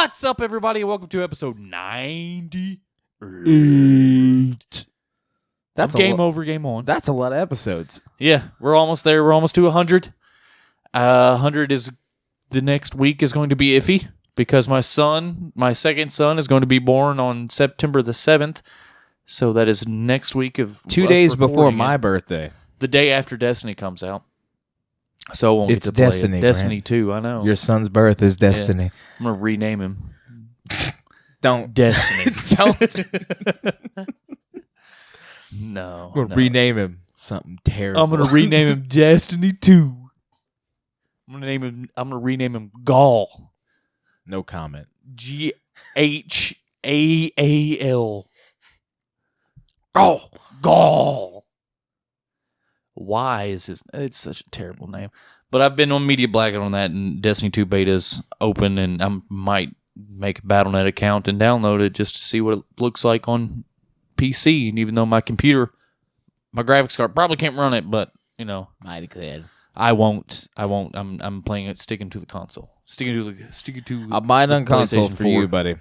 What's up, everybody? Welcome to episode 98. That's Game Over, Game On. That's a lot of episodes. Yeah, we're almost there. We're almost to 100. 100 is the next week is going to be iffy because my second son, is going to be born on September the 7th. So that is next week of 2 days before my birthday. The day after Destiny comes out. So I won't It's get to play Destiny, it. Destiny Brent. 2, I know. Your son's birth is Destiny. Yeah. I'm going to rename him. Don't. Destiny. Don't. No. We'll rename him something terrible. I'm going to rename him Destiny 2. I'm going to rename him Gaul. No comment. Ghaal. Gaul. Why is his... It's such a terrible name. But I've been on Media Blackout on that, and Destiny 2 beta's open, and I might make a Battle.net account and download it just to see what it looks like on PC. And even though my computer, my graphics card probably can't run it, but, you know... Mighty good. I won't. I'm playing it, sticking to the console. Sticking to I'll buy it on console for 4. you, buddy.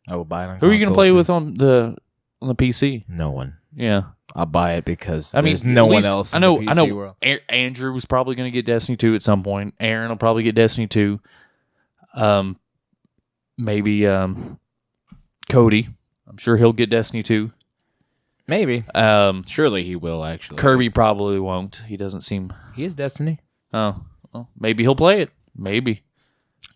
I will buy it on console. Who are you going to play with on the PC? No one. Yeah. I'll buy it because I mean, there's no one else in the PC world. Andrew was probably going to get Destiny 2 at some point. Aaron will probably get Destiny 2. Maybe Cody. I'm sure he'll get Destiny 2. Maybe. Surely he will, actually. Kirby probably won't. He doesn't seem... He is Destiny. Oh. Well, maybe he'll play it. Maybe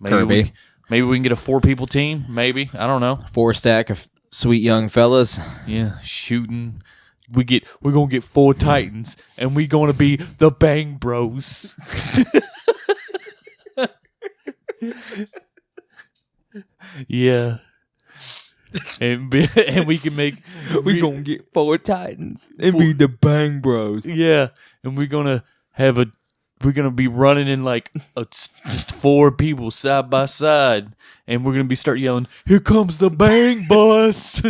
Kirby. Maybe we can get a 4-people team. Maybe. I don't know. 4 stack of sweet young fellas. Yeah, shooting. We're gonna get 4 Titans, and we're gonna be the Bang Bros. Yeah, and we can make. We gonna get 4 Titans and be the Bang Bros. Yeah, and we're gonna be running in like just 4 people side by side, and we're gonna be start yelling, "Here comes the Bang Bus!"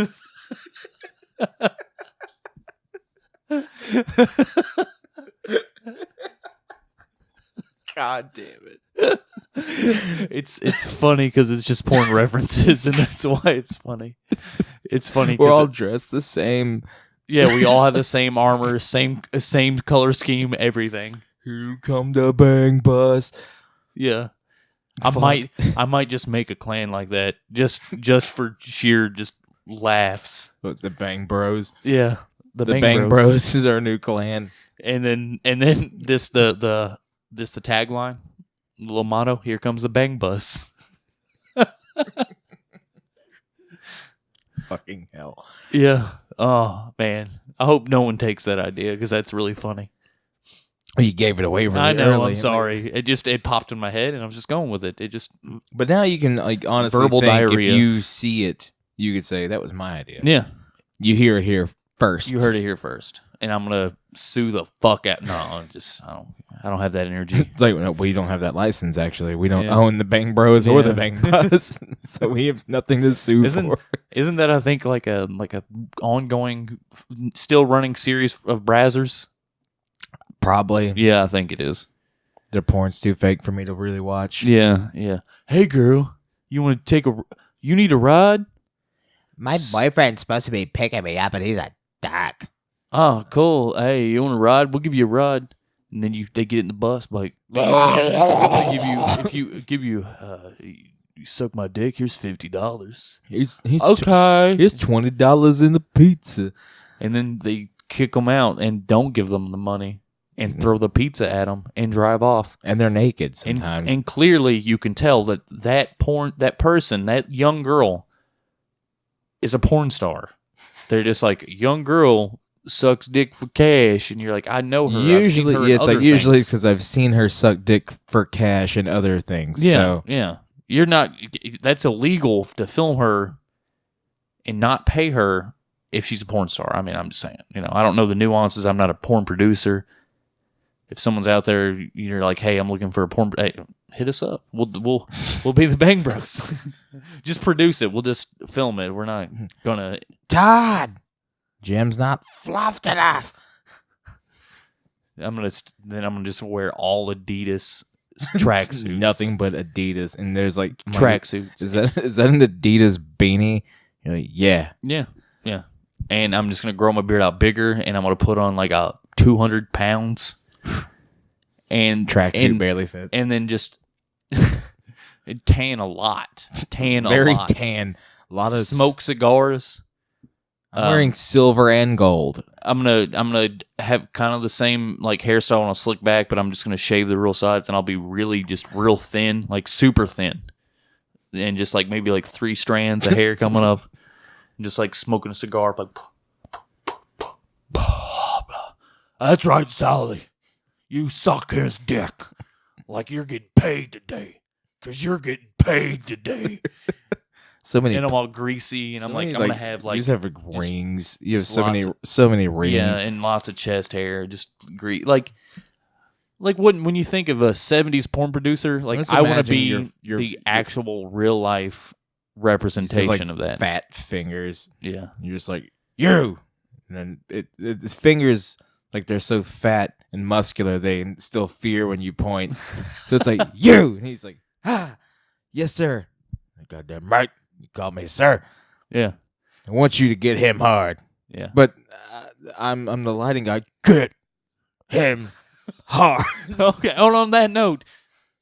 God damn it! It's funny because it's just porn references, and that's why it's funny. It's funny. We're all dressed the same. Yeah, we all have the same armor, same color scheme, everything. Here come the Bang Bus. Yeah, I might just make a clan like that, just for sheer just laughs. What, the Bang Bros? Yeah, the Bang Bros is our new clan. And then this the tagline, the little motto. Here comes the Bang Bus. Fucking hell. Yeah. Oh man, I hope no one takes that idea because that's really funny. You gave it away really I know. early. I'm sorry. It popped in my head, and I was just going with it. It just. But now you can honestly verbal think diarrhea. If you see it, you could say that was my idea. Yeah. You hear it here first. You heard it here first, and I'm gonna sue the fuck out. No, I don't have that energy. It's like, no, we don't have that license. Actually, we don't Yeah. own the Bang Bros or Yeah. the Bang Bus, so we have nothing to sue for. Isn't that I think like a ongoing, still running series of Brazzers? Probably. Yeah, I think it is. Their porn's too fake for me to really watch. Yeah, yeah. Hey, girl, you need a ride? My boyfriend's supposed to be picking me up, and he's a dick. Oh, cool. Hey, you want a ride? We'll give you a ride. And then they get in the bus, like, you suck my dick. Here's $50. He's Okay. Here's $20 in the pizza. And then they kick them out and don't give them the money and throw the pizza at them and drive off. And they're naked sometimes. And clearly you can tell that that young girl is a porn star. They're just like, young girl sucks dick for cash, and you're like, I know her. Usually, it's like usually because I've seen her suck dick for cash and other things. Yeah, so. yeah. You're not. That's illegal to film her and not pay her if she's a porn star. I mean, I'm just saying. I don't know the nuances. I'm not a porn producer. If someone's out there, you're like, hey, I'm looking for a porn. Hey, hit us up. We'll be the Bang Bros. Just produce it. We'll just film it. We're not gonna. Todd, Jim's not fluffed enough. I'm gonna just wear all Adidas tracksuits. Nothing but Adidas, and there's like tracksuits. Is that an Adidas beanie? You're like, yeah. And I'm just gonna grow my beard out bigger, and I'm gonna put on like a 200 pounds, and Tracksuit barely fits. and then just tan a lot, Very tan. A lot of smoke cigars. I'm wearing silver and gold. I'm gonna have kind of the same like hairstyle on a slick back, but I'm just gonna shave the real sides, and I'll be really just real thin, like super thin, and just like maybe like 3 strands of hair coming up, and just like smoking a cigar, like. That's right, Sally. You suck his dick like you're getting paid today, cause you're getting paid today. So many, and I'm all greasy, and I'm like, I'm gonna have like you just have rings. You have so many rings. Yeah, and lots of chest hair. Just like when you think of a '70s porn producer, like I want to be the actual real life representation of that. Fat fingers. Yeah, you're just like you, and then his fingers like they're so fat and muscular they still fear when you point. So it's like you, and he's like, yes sir. Goddamn right. You call me sir. Yeah. I want you to get him hard. Yeah. But I'm the lighting guy. Get him hard. Okay. And on that note,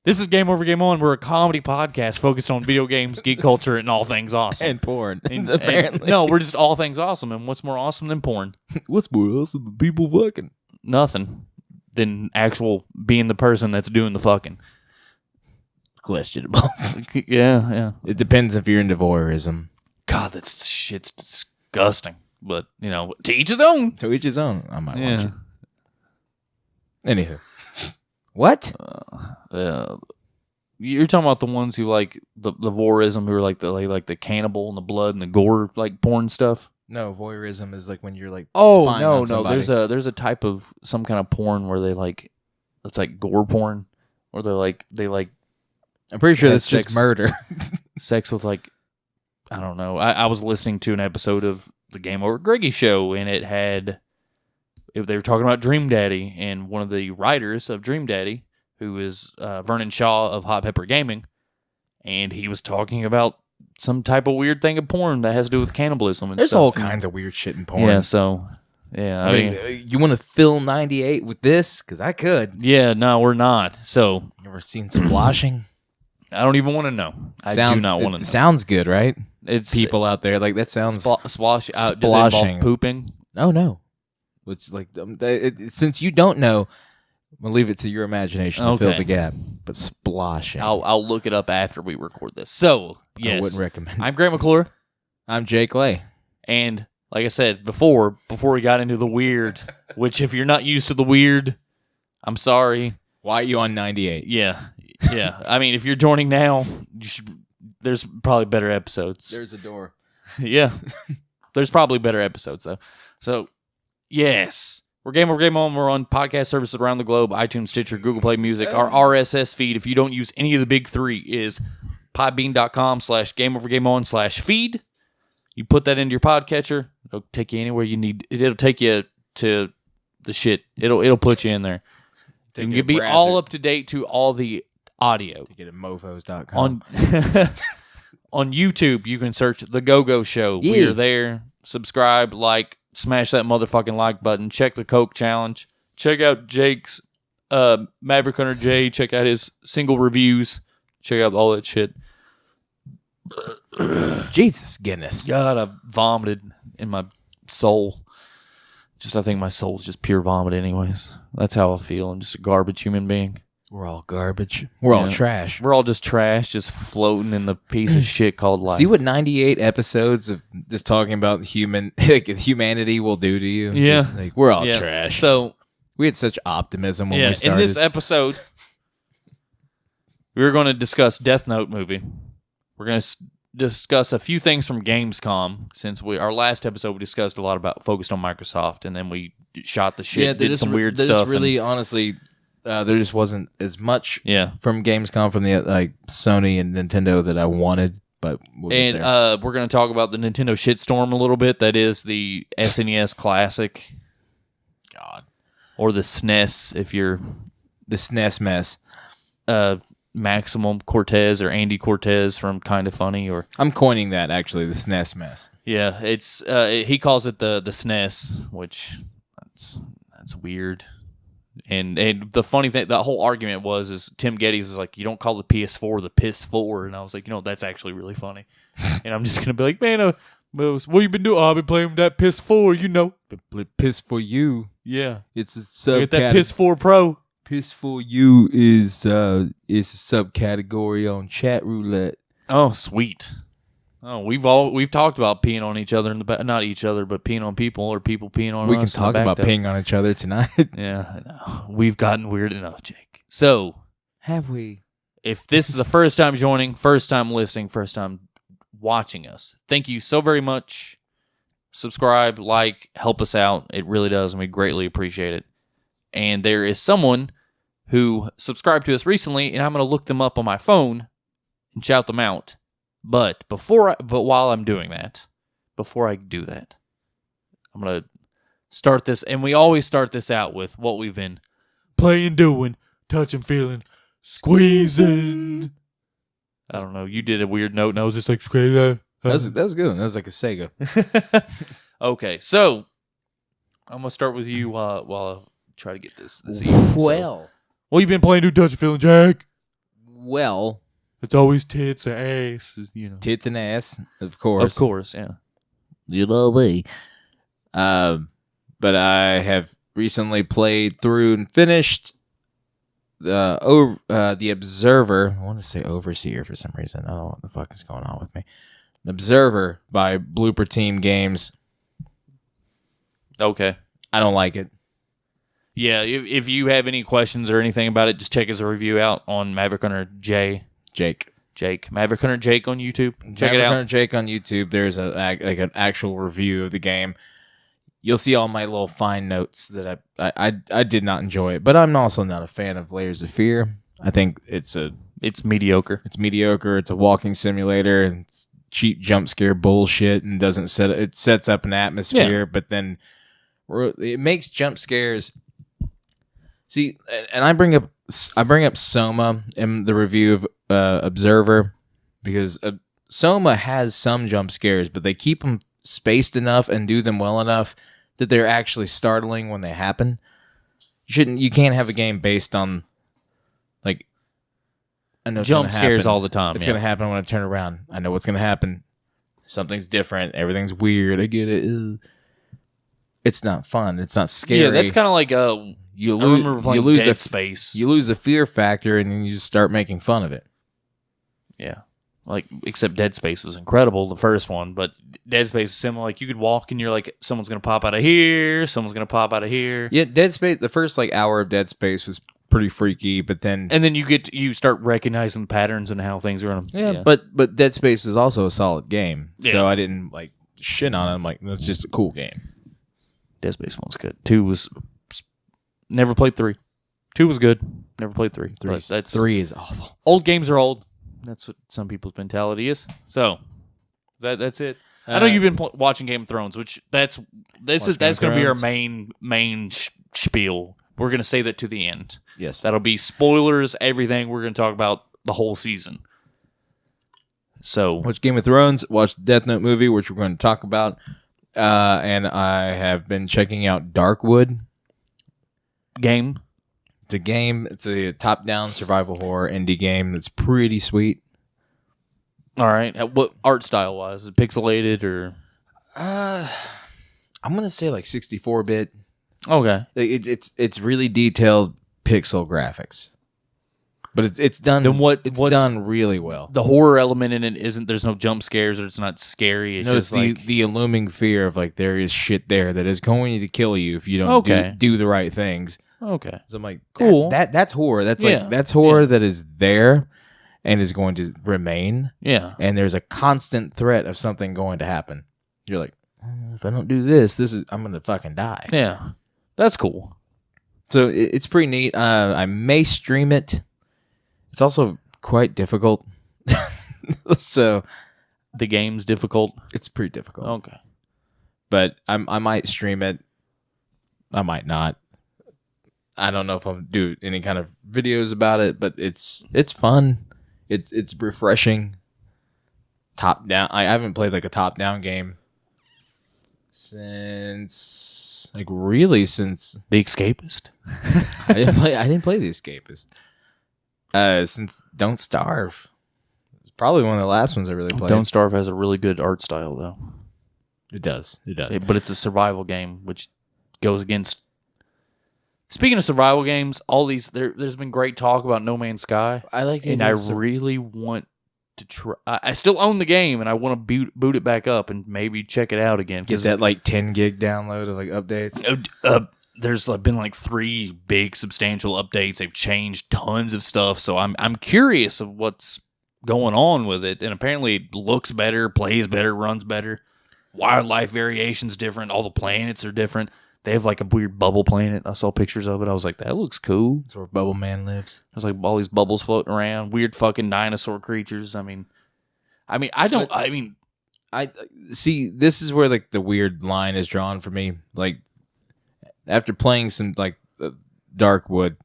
this is Game Over Game On. We're a comedy podcast focused on video games, geek culture, and all things awesome. And porn. Apparently. No, we're just all things awesome. And what's more awesome than porn? What's more awesome than people fucking? Nothing. Than actual being the person that's doing the fucking. Questionable. Yeah. It depends if you're into voyeurism. God, that shit's disgusting. But, to each his own. To each his own. I might watch it. Anywho. What? You're talking about the ones who like the voyeurism, who are like the cannibal and the blood and the gore like porn stuff? No, voyeurism is like when you're like spying on somebody. There's a type of some kind of porn where they like it's like gore porn, where they like I'm pretty sure that's just murder. Sex with like, I don't know. I was listening to an episode of the Game Over Greggy show, and they were talking about Dream Daddy, and one of the writers of Dream Daddy, who is Vernon Shaw of Hot Pepper Gaming, and he was talking about some type of weird thing of porn that has to do with cannibalism and There's stuff. all kinds of weird shit in porn. Yeah, so... Yeah, I mean, you want to fill 98 with this? Because I could. Yeah, no, we're not. So... You ever seen splashing? I don't even want to know. I do not want to know. Sounds good, right? It's people out there like that sounds splashing. Does it involve pooping? No. Which since you don't know, we'll leave it to your imagination to fill the gap. But splashing. I'll look it up after we record this. So yes, I wouldn't recommend. I'm Grant McClure. I'm Jake Lay. And like I said before we got into the weird, which if you're not used to the weird, I'm sorry. Why are you on 98? Yeah. I mean, if you're joining now, there's probably better episodes. There's a door. Yeah. There's probably better episodes, though. So, yes. We're Game Over Game On. We're on podcast services around the globe, iTunes, Stitcher, Google Play Music. Our RSS feed, if you don't use any of the big three, is podbean.com/gameovergameon/feed. You put that into your podcatcher. It'll take you anywhere you need. It'll take you to the shit. It'll put you in there. You can be all up to date to all the audio. Get at mofos.com. On YouTube, you can search The Go-Go Show. Yeah. We are there. Subscribe, like, smash that motherfucking like button. Check the Coke Challenge. Check out Jake's Maverick Hunter J. Check out his single reviews. Check out all that shit. Jesus Guinness. God, I vomited in my soul. I think my soul's just pure vomit anyways. That's how I feel. I'm just a garbage human being. We're all garbage. We're all trash. We're all just trash, just floating in the piece of shit called life. See what 98 episodes of just talking about humanity will do to you? Yeah. Just we're all trash. So we had such optimism when we started. In this episode, we're going to discuss Death Note movie. We're going to discuss a few things from Gamescom, since our last episode we discussed a lot about focused on Microsoft, and then we shot the shit, did some weird stuff. Really, honestly, there just wasn't as much from Gamescom from the Sony and Nintendo that I wanted, but we're going to talk about the Nintendo shitstorm a little bit. That is the SNES Classic, God, or the SNES if you're the SNES mess. Maximum Cortez or Andy Cortez from Kind of Funny, or I'm coining that actually, the SNES mess. yeah, it's he calls it the SNES, which that's weird. And the funny thing, the whole argument is Tim Geddes is like, you don't call the PS4 the Piss 4, and I was like, that's actually really funny. And I'm just gonna be like, man, what you been doing? Oh, I've been playing with that Piss 4, Piss for you. Yeah, It's a get that Piss 4 Pro. Piss for you is a subcategory on chat roulette. Oh, sweet. Oh, we've talked about peeing on each other in the back, not each other, but peeing on people or people peeing on us. We can talk about peeing on each other tonight. Yeah, I know. We've gotten weird enough, Jake. So, have we? If this is the first time joining, first time listening, first time watching us, thank you so very much. Subscribe, like, help us out. It really does, and we greatly appreciate it. And there is someone who subscribed to us recently, and I'm going to look them up on my phone and shout them out. But while I'm doing that, before I do that, I'm going to start this, and we always start this out with what we've been playing, doing, touching, feeling, squeezing. I don't know. You did a weird note, and I was just like, squeezing. That was a good one. That was like a Sega. Okay, so I'm going to start with you while I try to get this evening. Well, What you been playing, do, touching, feeling, Jack? well, It's always tits and ass, Tits and ass, of course. Of course, yeah. you know me. But I have recently played through and finished the Observer. I want to say Overseer for some reason. I don't know what the fuck is going on with me. The Observer by Blooper Team Games. Okay. I don't like it. Yeah, if you have any questions or anything about it, just check his review out on Maverick Hunter Jake. Maverick Hunter Jake on YouTube. Check it out. Maverick Hunter Jake on YouTube. There's an actual review of the game. You'll see all my little fine notes that I did not enjoy it, but I'm also not a fan of Layers of Fear. I think it's mediocre. It's mediocre. It's a walking simulator. And it's cheap jump scare bullshit and it sets up an atmosphere, but then it makes jump scares. See, and I bring up Soma in the review of Observer because Soma has some jump scares, but they keep them spaced enough and do them well enough that they're actually startling when they happen. You can't have a game based on like I know jump scares all the time. It's gonna happen when I turn around. I know what's gonna happen. Something's different. Everything's weird. I get it. Ugh. It's not fun. It's not scary. Yeah, that's kind of like you lose Dead Space. You lose the fear factor, and then you just start making fun of it. Yeah, except Dead Space was incredible, the first one, but Dead Space was similar. Like you could walk, and you're like, someone's gonna pop out of here. Someone's gonna pop out of here. Yeah, Dead Space. The first hour of Dead Space was pretty freaky, but then you start recognizing patterns and how things are gonna. Yeah. But Dead Space is also a solid game, Yeah. so I didn't shit on it. I'm like, that's just a cool game. Dead Space 1's good. 2 was never played 3. 2 was good. Never played 3. 3 is awful. Old games are old. That's what some people's mentality is. So that's it. I know you've been watching Game of Thrones, which that's going to be our main spiel. We're going to say that to the end. Yes, that'll be spoilers. Everything we're going to talk about the whole season. So watch Game of Thrones. Watch the Death Note movie, which we're going to talk about. And I have been checking out Darkwood. Game. It's a game. It's a top-down survival horror indie game that's pretty sweet. All right. What art style wise? Is it pixelated or? I'm gonna say 64-bit. Okay. It's really detailed pixel graphics, but it's done. Then what's done really well. The horror element in it isn't. There's no jump scares or it's not scary. It's just the looming fear of there is shit there that is going to kill you if you don't do the right things. Okay. So I'm like, cool. That's horror. That's horror that is there and is going to remain. Yeah. And there's a constant threat of something going to happen. You're like, if I don't do this, I'm going to fucking die. Yeah. That's cool. So it's pretty neat. I may stream it. It's also quite difficult. So the game's difficult. It's pretty difficult. Okay. But I might stream it. I might not. I don't know if I'll do any kind of videos about it, but it's fun. It's refreshing. Top down. I haven't played like a top down game since The Escapist. I didn't play The Escapist. Since Don't Starve. It's probably one of the last ones I really played. Don't Starve has a really good art style, though. It does. But it's a survival game, which goes against. Speaking of survival games, all these there's been great talk about No Man's Sky. I like it, and I really want to try. I still own the game, and I want to boot it back up and maybe check it out again. Get that like 10 gig download of like updates. There's been like 3 big substantial updates. They've changed tons of stuff, so I'm curious of what's going on with it. And apparently, it looks better, plays better, runs better. Wildlife variation's different. All the planets are different. They have like a weird bubble planet. I saw pictures of it. I was like, that looks cool. That's where Bubble Man lives. There's like all these bubbles floating around. Weird fucking dinosaur creatures. I see. This is where like the weird line is drawn for me. Like after playing some like Darkwood,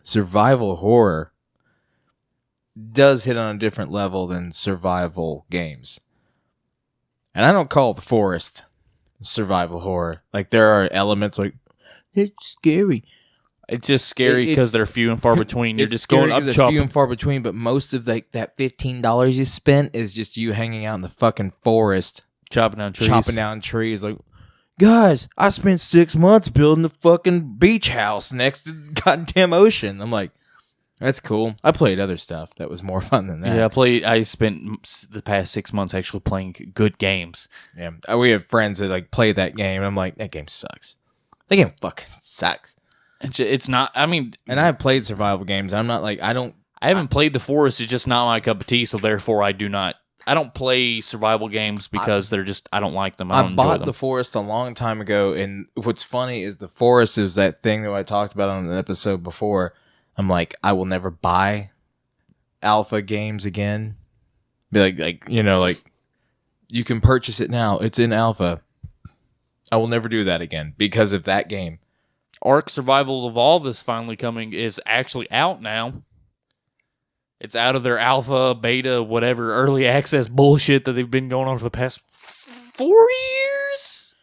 survival horror does hit on a different level than survival games. And I don't call The Forest survival horror. Like there are elements like it's scary. It's just scary because they're few and far between. You're just going up it's chopping. few and far between, but most of like that $15 you spent is just you hanging out in the fucking forest, chopping down trees. Like, guys, I spent 6 months building the fucking beach house next to the goddamn ocean. I'm like, that's cool. I played other stuff that was more fun than that. Yeah, I spent the past 6 months actually playing good games. Yeah, we have friends that like play that game, and I'm like, that game sucks. That game fucking sucks. It's not. I mean, and I have played survival games. I'm not like I haven't played The Forest. It's just not my cup of tea. So therefore, I don't play survival games because they're just. I don't like them. I don't enjoy bought them. The Forest a long time ago, and what's funny is The Forest is that thing that I talked about on an episode before. I'm like, I will never buy alpha games again. Be like you can purchase it now. It's in alpha. I will never do that again because of that game. Ark Survival Evolved is actually out now. It's out of their alpha, beta, whatever, early access bullshit that they've been going on for the past 4 years?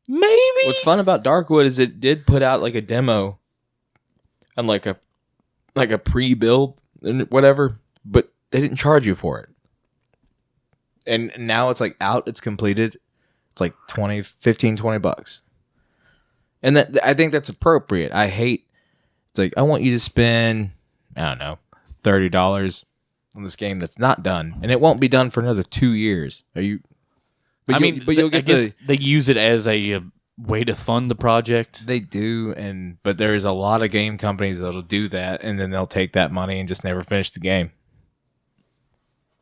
Maybe? What's fun about Darkwood is it did put out like a demo and like a pre-build and whatever, but they didn't charge you for it. And now it's like out, it's completed. It's like $20 And I think that's appropriate. It's like, I want you to spend, I don't know, $30 on this game that's not done. And it won't be done for another 2 years. You'll get they use it as a way to fund the project. They do, but there's a lot of game companies that'll do that, and then they'll take that money and just never finish the game.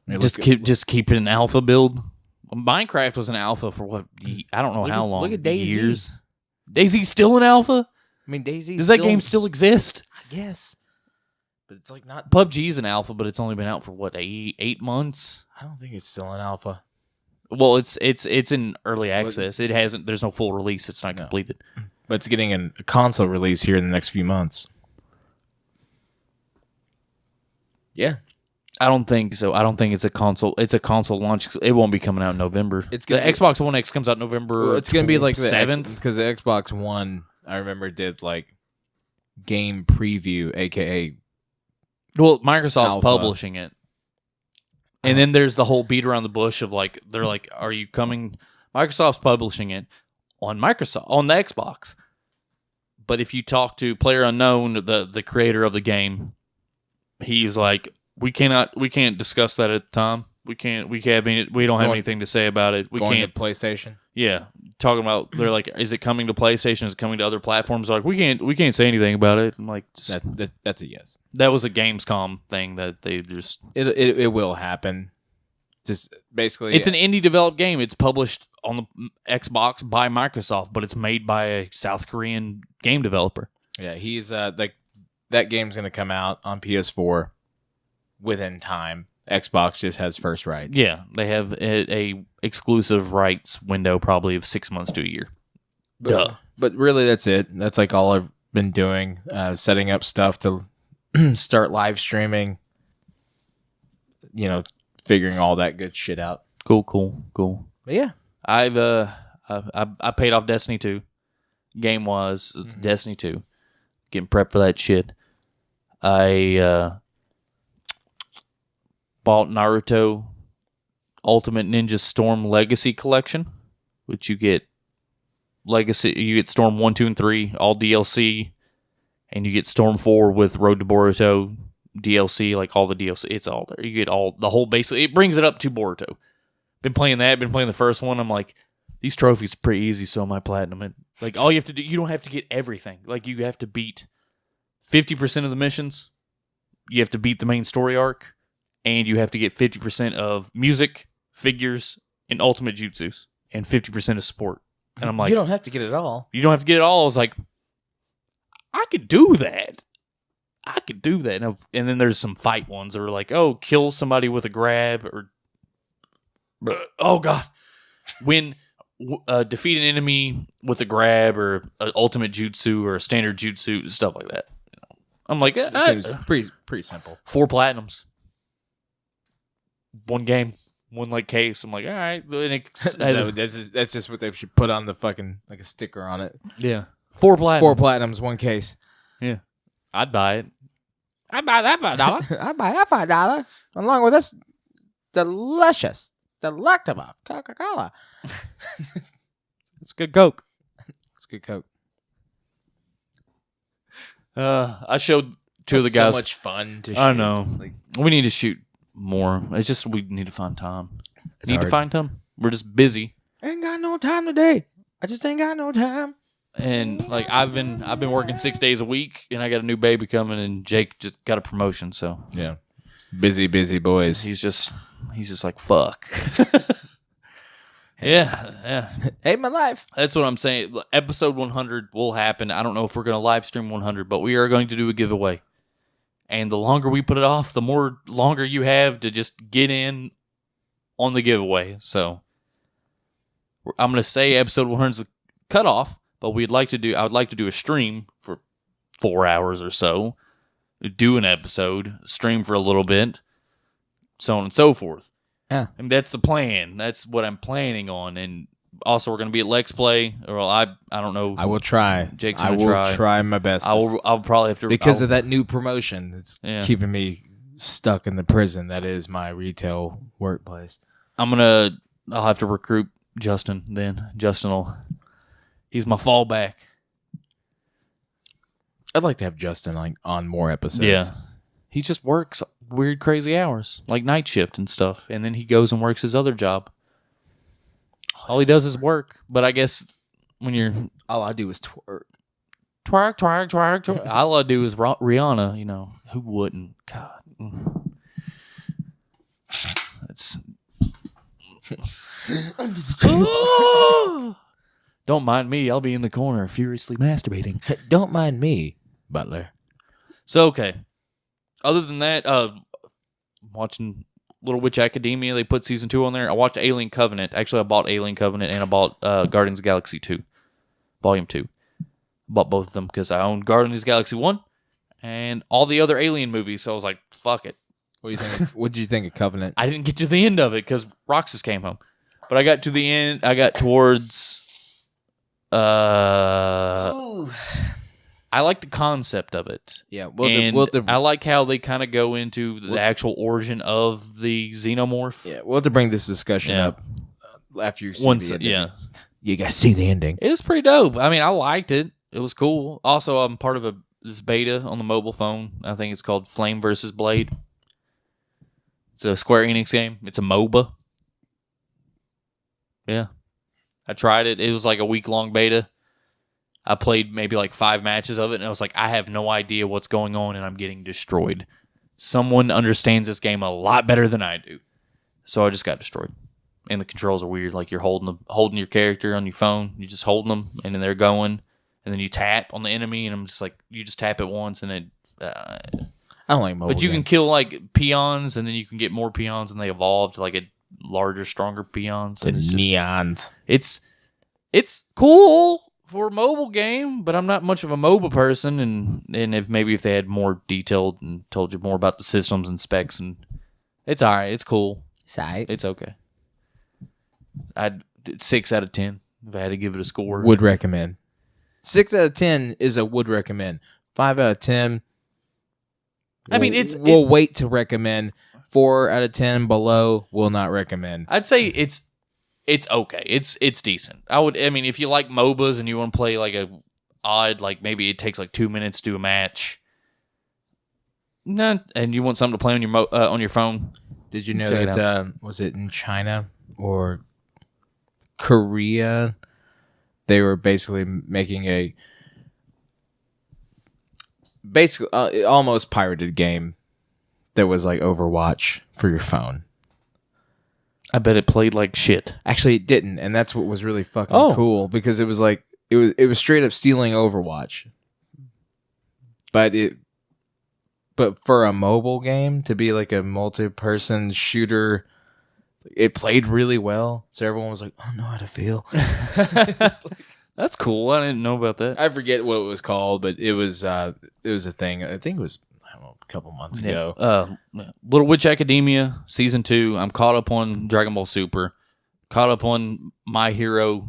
Just keep it an alpha build. Minecraft was an alpha for what? I don't know how long. Look at DayZ. Years. DayZ's still an alpha? I mean, DayZ. Does that game still exist? I guess, but it's like not. PUBG's an alpha, but it's only been out for what, 8 months? I don't think it's still an alpha. Well, it's in early access. It hasn't. There's no full release. It's not completed. But it's getting a console release here in the next few months. Yeah, I don't think so. I don't think it's a console. It's a console launch. It won't be coming out in November. The Xbox One X comes out November. Well, it's going to be like the 7th because the Xbox One, I remember, did like game preview, aka. Well, Microsoft's alpha. Publishing it. And then there's the whole beat around the bush of like, they're like, are you coming? Microsoft's publishing it on the Xbox. But if you talk to PlayerUnknown, the creator of the game, he's like, we can't discuss that at the time. We don't have anything to say about it. We can't. To PlayStation. Yeah. Talking about, they're like, is it coming to PlayStation? Is it coming to other platforms? They're like, we can't say anything about it. I'm like, that's a yes. That was a Gamescom thing that they just. It will happen. Just basically, it's an indie developed game. It's published on the Xbox by Microsoft, but it's made by a South Korean game developer. Yeah, he's like that game's going to come out on PS4 within time. Xbox just has first rights. Yeah, they have a exclusive rights window probably of 6 months to a year. But really, that's it. That's like all I've been doing, setting up stuff to start live streaming. Figuring all that good shit out. Cool. But yeah, I've I paid off Destiny 2. Game was Destiny 2. Getting prepped for that shit. I bought Naruto Ultimate Ninja Storm Legacy Collection, which you get Storm 1, 2, and 3, all DLC, and you get Storm 4 with Road to Boruto DLC, like all the DLC. It's all there. You get the whole basically. It brings it up to Boruto. Been playing the first one. I'm like, these trophies are pretty easy, so am I platinum. And like all you have to do, you don't have to get everything. Like you have to beat 50% of the missions. You have to beat the main story arc, and you have to get 50% of music, figures, and ultimate jutsus, and 50% of support. And I'm like, you don't have to get it all. You don't have to get it all. I was like, I could do that. And then there's some fight ones that are like, oh, kill somebody with a grab, or oh god, defeat an enemy with a grab, or an ultimate jutsu, or a standard jutsu, stuff like that. I'm like, Seems pretty simple. 4 platinums, 1 game, 1 like case. I'm like, all right. That's just what they should put on the fucking like a sticker on it. Yeah, 4 platinums. 4 platinums, 1 case. Yeah, I'd buy it. I'd buy that for $1. I'd buy that for $1. Along with this delicious, delectable Coca-Cola. It's good Coke. It's good Coke. I showed 2 of the guys. So much fun to shoot. I know. We need to shoot more. It's just we need to find time. To find time. We're just busy. Ain't got no time today. I just ain't got no time. And like I've been working 6 days a week, and I got a new baby coming, and Jake just got a promotion. So yeah, busy boys. He's just like fuck. Yeah. Hate my life. That's what I'm saying. Episode 100 will happen. I don't know if we're going to live stream 100, but we are going to do a giveaway. And the longer we put it off, the more longer you have to just get in on the giveaway. So I'm going to say episode 100 is the cutoff, but I would like to do a stream for 4 hours or so, do an episode, stream for a little bit, so on and so forth. Yeah. And that's the plan. That's what I'm planning on. And also, we're going to be at Lex Play. Well, I don't know. I will try. Jake's going to try. I will try my best. I'll probably have to. Because of that new promotion. It's keeping me stuck in the prison. That is my retail workplace. I'll have to recruit Justin then. He's my fallback. I'd like to have Justin on more episodes. Yeah. He just works weird, crazy hours, like night shift and stuff. And then he goes and works his other job. All he does is work. But I guess when you're... All I do is twerk. Twerk. All I do is Rihanna, who wouldn't? God. It's... Don't mind me. I'll be in the corner furiously masturbating. Don't mind me, Butler. So, okay. Other than that, watching Little Witch Academia, they put season 2 on there. I watched Alien Covenant. Actually, I bought Alien Covenant and I bought Guardians of the Galaxy 2, Volume 2. Bought both of them because I own Guardians of the Galaxy 1 and all the other Alien movies. So I was like, fuck it. What do you think? What did you think of Covenant? I didn't get to the end of it because Roxas came home. But I got to the end. I got towards... I like the concept of it. Yeah, I like how they kind of go into the actual origin of the xenomorph. Yeah, we'll have to bring this discussion up after you see the ending. Yeah, you gotta see the ending. It was pretty dope. I mean, I liked it. It was cool. Also, I'm part of this beta on the mobile phone. I think it's called Flame vs. Blade. It's a Square Enix game. It's a MOBA. Yeah. I tried it. It was like a week-long beta. I played maybe like 5 matches of it, and I was like, I have no idea what's going on, and I'm getting destroyed. Someone understands this game a lot better than I do. So I just got destroyed. And the controls are weird. Like you're holding your character on your phone. You're just holding them, and then they're going. And then you tap on the enemy, and I'm just like, you just tap it once, and it... I don't like mobile But you can kill like peons, and then you can get more peons, and they evolve to like a larger, stronger peons. The neons. It's cool for a mobile game, but I'm not much of a mobile person, and if they had more detailed and told you more about the systems and specs, and it's all right, it's cool, it's okay. I'd 6 out of 10 if I had to give it a score. Would recommend. 6 out of 10 is a would recommend. 5 out of 10. I mean, we'll wait to recommend. 4 out of 10 below will not recommend. I'd say it's okay. It's decent. I mean, if you like MOBAs and you want to play like a odd, like maybe it takes like 2 minutes to do a match, and you want something to play on your phone. Did you know that was it in China or Korea? They were basically making a almost pirated game that was like Overwatch for your phone. I bet it played like shit. Actually, it didn't, and that's what was really fucking cool because it was like it was straight up stealing Overwatch. But for a mobile game to be like a multi-person shooter, it played really well. So everyone was like, "I don't know how to feel." That's cool. I didn't know about that. I forget what it was called, but it was a thing. I think it was a couple months ago. Little Witch Academia Season 2. I'm caught up on Dragon Ball Super. Caught up on My Hero.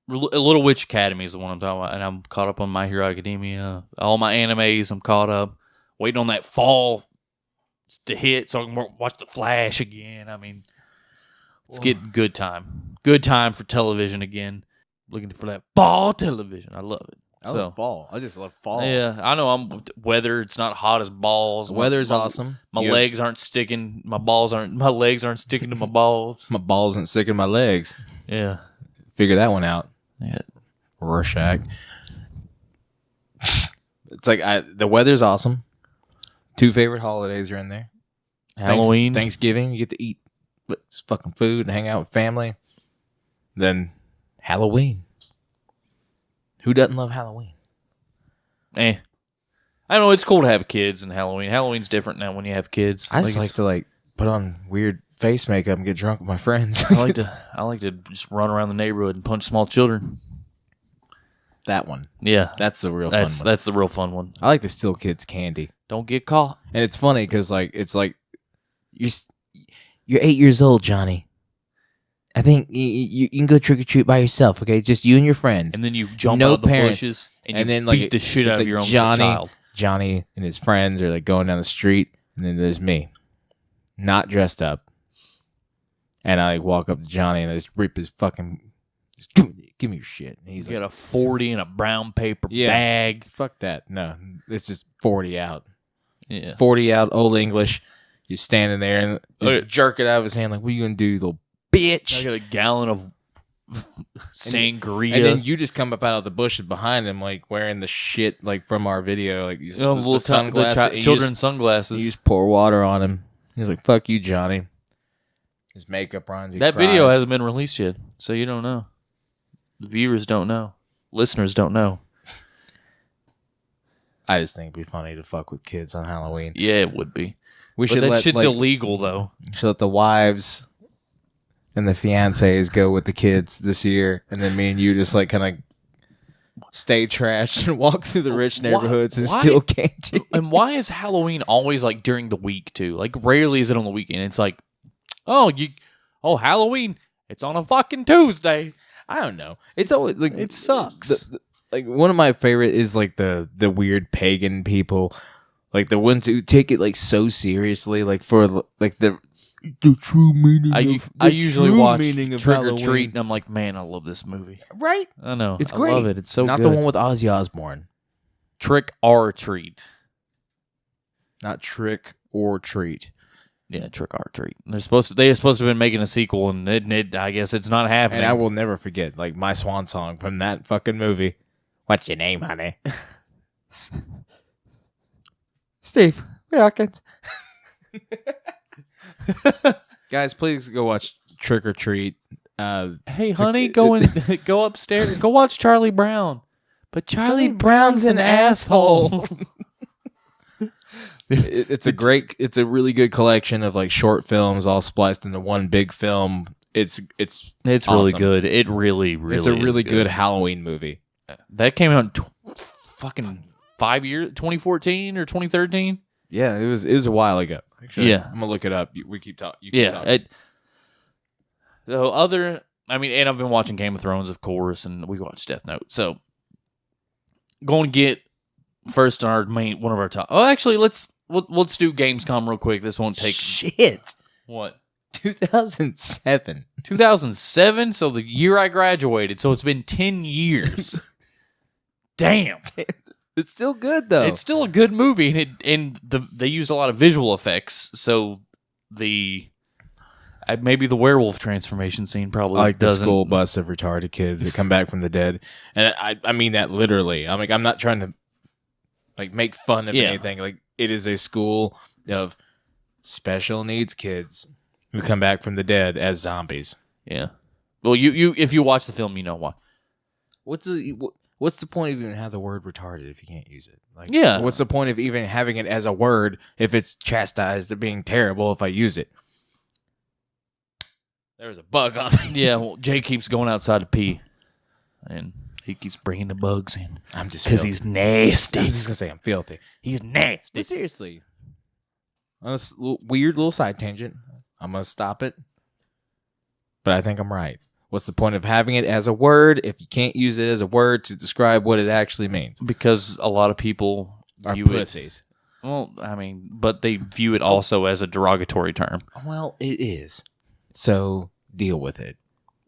Little Witch Academy is the one I'm talking about, and I'm caught up on My Hero Academia. All my animes, I'm caught up. Waiting on that fall to hit so I can watch The Flash again. I mean, it's getting good time. Good time for television again. Looking for that fall television. I love it. I love fall. I just love fall. Yeah, I know. Weather. It's not hot as balls. The weather's awesome. My legs aren't sticking. My legs aren't sticking to my balls. My balls aren't sticking to my legs. Yeah. Figure that one out. Yeah. Rorschach. It's like the weather's awesome. 2 favorite holidays are in there. Halloween. Thanksgiving. You get to eat fucking food and hang out with family. Then Halloween. Who doesn't love Halloween? I don't know. It's cool to have kids and Halloween. Halloween's different now when you have kids. I just like to put on weird face makeup and get drunk with my friends. I like to just run around the neighborhood and punch small children. That one. Yeah. That's the real fun one. That's the real fun one. I like to steal kids' candy. Don't get caught. And it's funny because it's like you're 8 years old, Johnny. I think you can go trick or treat by yourself, okay? Just you and your friends. And then you jump out of the bushes and you then beat the shit out of your own child. Johnny and his friends are going down the street, and then there's me, not dressed up. And I walk up to Johnny and I just rip his fucking, give me your shit. And he's got a 40 in a brown paper bag. Fuck that. No, it's just 40 out. Yeah. 40 out, Old English. You're standing there and jerk it out of his hand like, what are you going to do, you little bitch? I got a gallon of sangria. And then you just come up out of the bushes behind him, wearing the shit, from our video. Little sunglasses. Children's sunglasses. You just pour water on him. He's like, fuck you, Johnny. His makeup runs. That video hasn't been released yet, so you don't know. The viewers don't know. Listeners don't know. I just think it'd be funny to fuck with kids on Halloween. Yeah, it would be. That shit's illegal, though. Should let the wives and the fiancés go with the kids this year, and then me and you just kind of stay trashed and walk through the rich neighborhoods and steal candy. And why is Halloween always during the week too? Rarely is it on the weekend. It's Halloween. It's on a fucking Tuesday. I don't know. It's always it sucks. One of my favorite is the weird pagan people, the ones who take it so seriously, for the true meaning. I usually watch Trick or Treat, and I'm like, man, I love this movie. Right? I know. It's great. I love it. It's so not good. Not the one with Ozzy Osbourne. Trick or Treat. Not Trick or Treat. Yeah, Trick or Treat. They're supposed to have been making a sequel, and I guess it's not happening. And I will never forget my swan song from that fucking movie. What's your name, honey? Steve Wilkins. Guys, please go watch Trick or Treat. Hey, honey, go upstairs. Go watch Charlie Brown. But Charlie Brown's an asshole. It's a really good collection of short films all spliced into one big film. It's awesome. Really good. It really It's a really good Halloween movie. That came out in fucking 5 years, 2014 or 2013. Yeah, it was a while ago. Actually, Yeah. I'm gonna look it up. We keep talking. Yeah. And I've been watching Game of Thrones, of course, and we watched Death Note. So, going to get first on one of our top. Oh, actually, let's do Gamescom real quick. This won't take shit. What? 2007. 2007. So the year I graduated. So it's been 10 years. Damn. It's still good though. It's still a good movie, they used a lot of visual effects. So maybe the werewolf transformation scene probably like doesn't. The school bus of retarded kids that come back from the dead, and I mean that literally. I'm like, I'm not trying to like make fun of anything. Like, it is a school of special needs kids who come back from the dead as zombies. Yeah. Well, you if you watch the film, you know why. What's the point of even having the word retarded if you can't use it? Like, yeah. What's the point of even having it as a word if it's chastised of being terrible if I use it? There was a bug on me. Yeah, well, Jay keeps going outside to pee, and he keeps bringing the bugs in. I'm just because he's nasty. I'm just gonna say I'm filthy. He's nasty. But seriously, on this weird little side tangent, I'm gonna stop it. But I think I'm right. What's the point of having it as a word if you can't use it as a word to describe what it actually means? Because a lot of people are view pussies. Well, but they view it also as a derogatory term. Well, it is. So deal with it.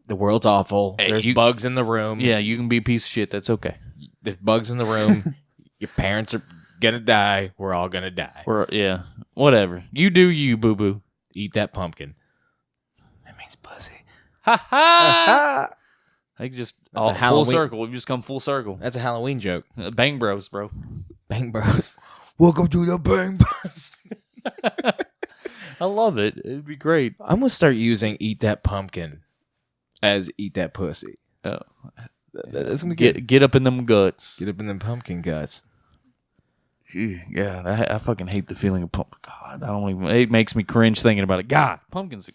The world's awful. Hey, There's bugs in the room. Yeah, you can be a piece of shit. That's okay. There's bugs in the room. Your parents are gonna die. We're all gonna die. Yeah, whatever. You do you, boo boo. Eat that pumpkin. That means pussy. Ha ha! I just full circle. We've just come full circle. That's a Halloween joke. Bang Bros, bro. Bang Bros. Welcome to the Bang Bros. I love it. It'd be great. I'm gonna start using "eat that pumpkin" as "eat that pussy." Oh, that's gonna be get up in them guts. Get up in them pumpkin guts. Yeah, I fucking hate the feeling of pumpkin. God, I don't even. It makes me cringe thinking about it. God, pumpkins.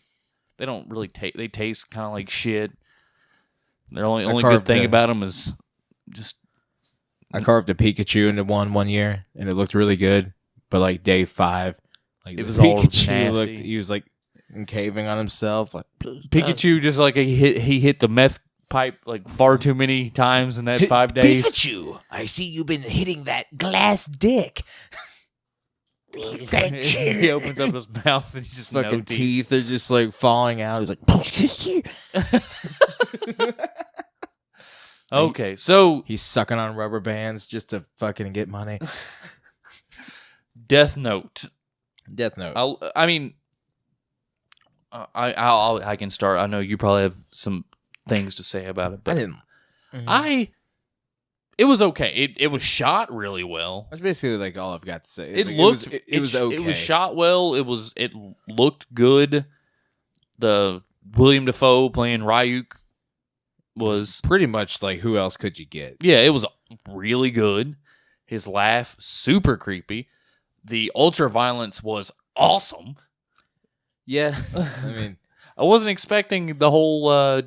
They don't really taste. They taste kind of like shit. Their only good thing about them is just. I carved a Pikachu into one year, and it looked really good. But like day 5, like it was all Pikachu nasty. He was like caving on himself. Like Pikachu, just like he hit the meth pipe like far too many times in that 5 days. Pikachu, I see you've been hitting that glass dick. He opens up his mouth and he just fucking teeth are just like falling out. He's like, okay, so he's sucking on rubber bands just to fucking get money. Death Note. Death Note. I can start. I know you probably have some things to say about it, but I didn't. Mm-hmm. It was okay. It was shot really well. That's basically like all I've got to say. It was okay. It was shot well. It looked good. The William Dafoe playing Ryuk was pretty much like, who else could you get? Yeah, it was really good. His laugh, super creepy. The ultra violence was awesome. Yeah, I mean, I wasn't expecting the whole.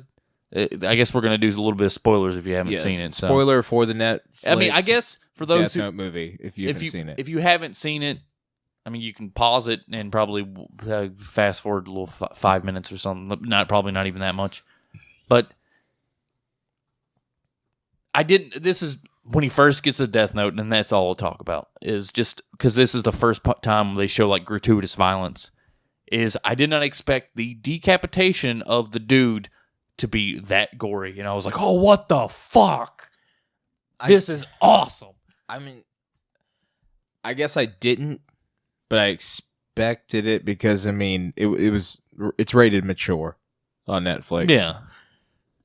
I guess we're gonna do a little bit of spoilers if you haven't seen it. So. Spoiler for the Netflix. I mean, I guess for those Death Note movie, if you haven't seen it, if you haven't seen it, I mean, you can pause it and probably fast forward a little 5 minutes or something. Probably not even that much, but I didn't. This is when he first gets the Death Note, and that's all I'll talk about. Is just because this is the first time they show like gratuitous violence. Is I did not expect the decapitation of the dude to be that gory, and I was like, "Oh, what the fuck! This is awesome." I mean, I guess I didn't, but I expected it because I mean, it's rated mature on Netflix. Yeah.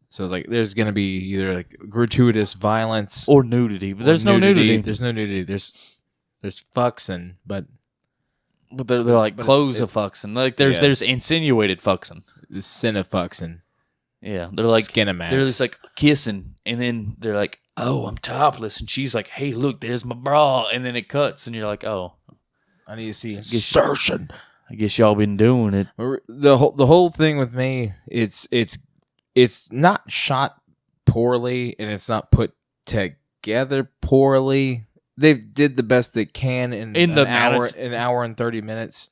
So it's like there's gonna be either like gratuitous violence or nudity, but there's no nudity. There's no nudity. There's fucksing, but they're like clothes of fucksing. Like there's insinuated fucksing. Cinefucksing. Yeah, they're like Skinemax. They're just like kissing, and then they're like, "Oh, I'm topless," and she's like, "Hey, look, there's my bra," and then it cuts, and you're like, "Oh, I need to see insertion." I guess y'all been doing it. The whole thing with me, it's not shot poorly, and it's not put together poorly. They did the best they can in the an hour and 30 minutes.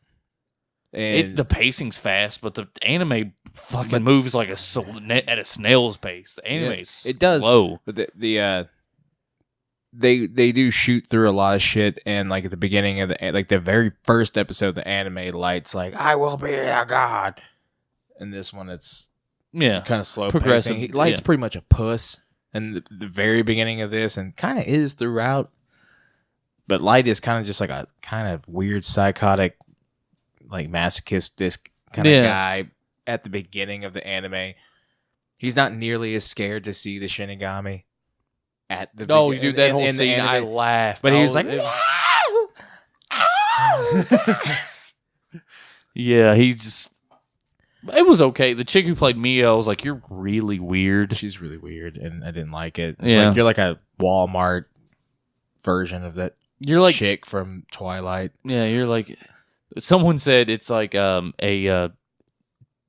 And the pacing's fast, but the anime fucking moves like at a snail's pace. The anime is slow. But they do shoot through a lot of shit, and like at the beginning of the very first episode, the anime lights like I will be a god. And this one, it's kind of slow progressive. Pacing. Light's pretty much a puss in the very beginning of this, and kind of is throughout. But Light is kind of just like a kind of weird, psychotic, like masochistic kind of guy at the beginning of the anime. He's not nearly as scared to see the Shinigami at the beginning. Dude, that whole scene, I laughed. But he was like, yeah, he just... It was okay. The chick who played Mia, I was like, you're really weird. She's really weird, and I didn't like it. It's like you're like a Walmart version of that chick from Twilight. Yeah, you're like... Someone said it's like a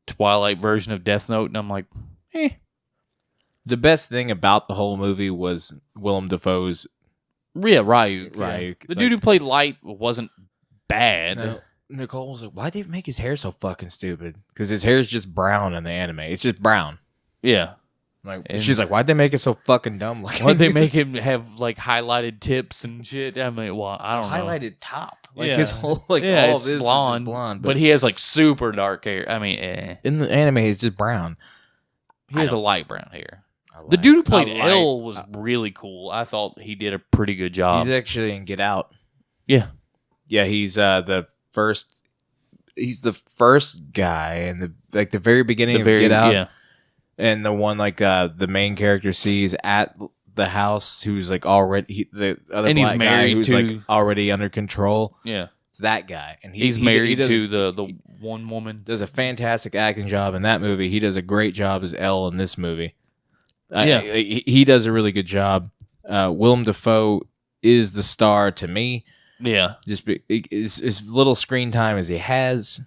Twilight version of Death Note, and I'm like, eh. The best thing about the whole movie was Willem Dafoe's... Yeah, Ryuk. Ryuk. The dude who played Light wasn't bad. No, Nicole was like, why'd they make his hair so fucking stupid? Because his hair is just brown in the anime. It's just brown. Yeah. She's like, why'd they make it so fucking dumb? Why'd they make him have like highlighted tips and shit? I mean, well, I don't know. Highlighted top. Like his whole all it's of this blonde, is blonde. But he has like super dark hair. I mean, in the anime, he's just brown. He has a light brown hair. The dude who played L was really cool. I thought he did a pretty good job. He's actually in Get Out. Yeah. Yeah, he's the first. He's the first guy in the very beginning of Get Out. Yeah. And the one the main character sees at the house, who's like already the other and black he's married guy who's to, like already under control. Yeah, it's that guy, and he's married to the one woman. Does a fantastic acting job in that movie. He does a great job as Elle in this movie. He does a really good job. Willem Dafoe is the star to me. Yeah, just as little screen time as he has.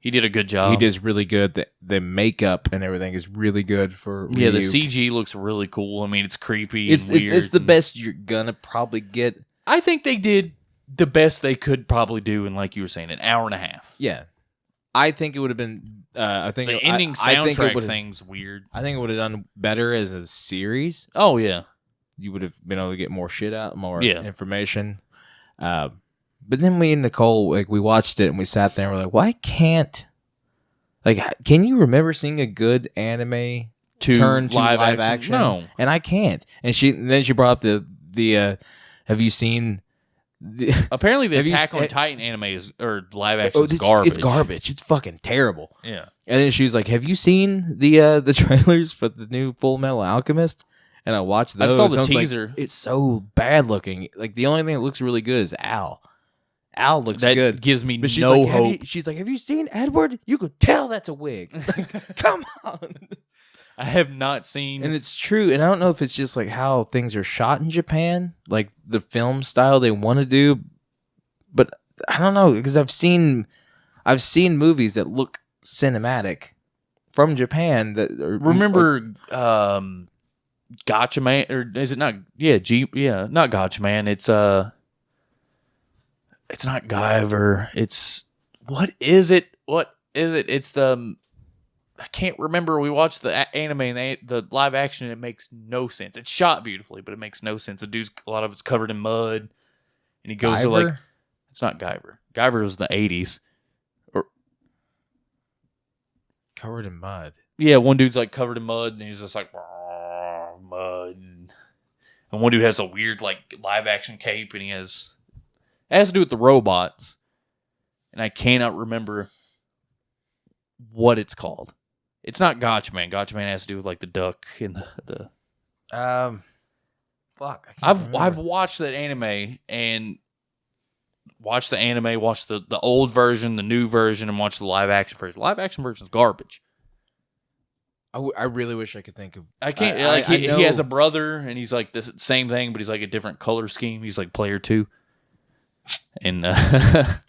He did a good job. He does really good. The makeup and everything is really good for Ryuk. Yeah, the CG looks really cool. I mean, it's creepy and weird. It's the best you're gonna probably get. I think they did the best they could probably do in, like you were saying, an hour and a half. Yeah. I think it would have been... I think the ending soundtrack thing's weird. I think it would have done better as a series. Oh, yeah. You would have been able to get more shit out, more information. But then me and Nicole, like, we watched it and we sat there and we're like, why can't... Like, can you remember seeing a good anime turn to live action? No. And I can't. And then she brought up the have you seen... Apparently the Attack on Titan anime or live action is garbage. It's garbage. It's fucking terrible. Yeah. And then she was like, have you seen the trailers for the new Full Metal Alchemist? And I watched those. I saw the teaser. Like, it's so bad looking. Like, the only thing that looks really good is Al. Al looks that good. Gives me but no hope. She's like, have you seen Edward? You could tell that's a wig. Come on. I have not seen. And it's true. And I don't know if it's just like how things are shot in Japan, like the film style they want to do. But I don't know, because I've seen movies that look cinematic from Japan that are, remember Gotcha Man, or is it not? Yeah, not Gotcha Man. It's not Guyver. It's what is it? It's the I can't remember. We watched the anime and the live action, and it makes no sense. It's shot beautifully, but it makes no sense. A lot of it's covered in mud, and he goes to like, it's not Guyver. Guyver was the 80s. Covered in mud. Yeah, one dude's like covered in mud, and he's just like mud. And one dude has a weird like live action cape, and it has to do with the robots, and I cannot remember what it's called. It's not Gotcha Man. Gotcha Man has to do with like the duck and the fuck. I've watched that anime and watched the old version, the new version, and watched the live action version. Live action version is garbage. I really wish I could think of. I can't. He has a brother, and he's like the same thing, but he's like a different color scheme. He's like player 2, and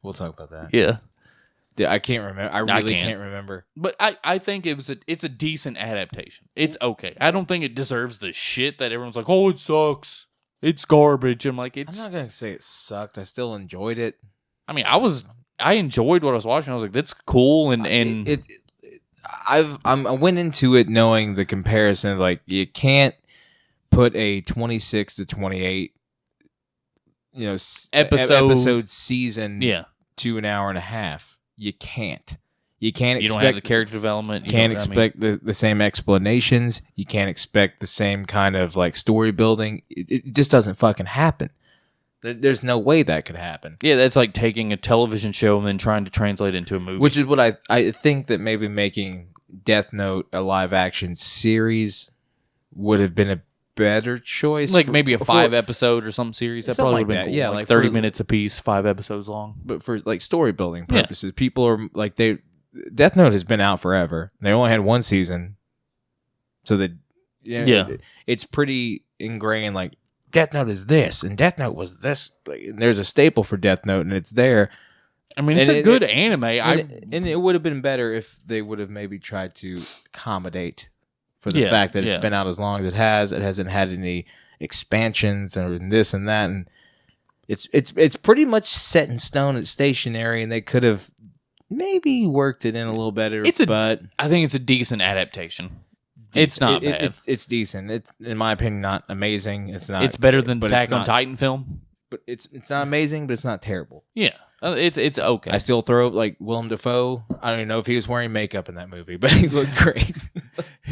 we'll talk about that. Yeah. I can't remember. I really can't. can't remember. But I think it's a decent adaptation. It's okay. I don't think it deserves the shit that everyone's like, oh, it sucks. It's garbage. I'm like, I'm not gonna say it sucked. I still enjoyed it. I mean, I enjoyed what I was watching. I was like, that's cool. And I went into it knowing the comparison. Like, you can't put a 26 to 28, episode season to an hour and a half. You can't. You can't. You don't have the character development. You can't expect the same explanations. You can't expect the same kind of like story building. It just doesn't fucking happen. There's no way that could happen. Yeah, that's like taking a television show and then trying to translate it into a movie. Which is what I think that maybe making Death Note a live action series would have been a better choice. Like maybe a 5-episode or some series. That probably would have been cool. Yeah, like 30 minutes a piece, 5 episodes long. But for like story building purposes, people are like Death Note has been out forever. They only had 1 season. So it's pretty ingrained, like Death Note is this and Death Note was this. Like, and there's a staple for Death Note and it's there. I mean, it's a good anime. And it would have been better if they would have maybe tried to accommodate for the fact that it's been out as long as it has. It hasn't had any expansions or this and that, and it's pretty much set in stone. It's stationary, and they could have maybe worked it in a little better. But I think it's a decent adaptation. It's not bad. It's decent. It's, in my opinion, not amazing. It's not. It's better than Attack on Titan film. But it's not amazing, but it's not terrible. Yeah. It's okay. I still throw like Willem Dafoe. I don't even know if he was wearing makeup in that movie, but he looked great.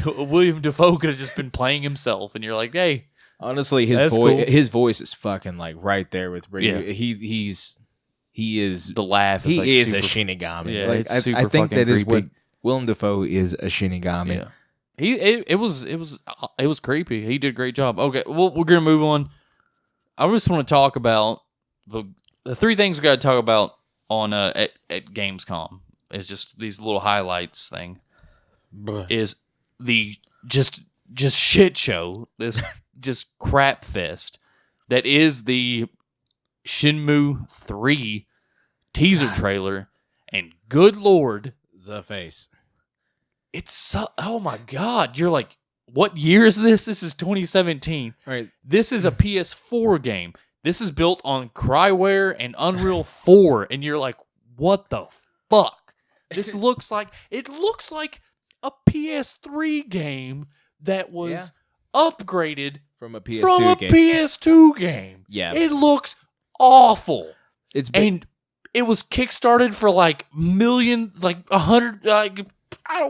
William Dafoe could have just been playing himself, and you're like, hey. Honestly, his voice is fucking like right there with Rick. Yeah. He is the laugh. Is he is a Shinigami. Yeah, like, it's super I think that creepy. Is what Willem Dafoe is a Shinigami. Yeah. It was creepy. He did a great job. Okay, well, we're gonna move on. I just want to talk about the 3 things we got to talk about on at Gamescom. Is just these little highlights thing. Is the just shit show, this just crap fest that is the Shenmue 3 teaser trailer, and good lord, the face. It's so, oh my god, you're like, what year is this? This is 2017. Right. This is a PS4 game. This is built on Cryware and Unreal 4, and you're like, what the fuck? This looks like a PS3 game that was upgraded from a PS2 game. Yeah. It looks awful. And it was kickstarted for like millions, like 100, like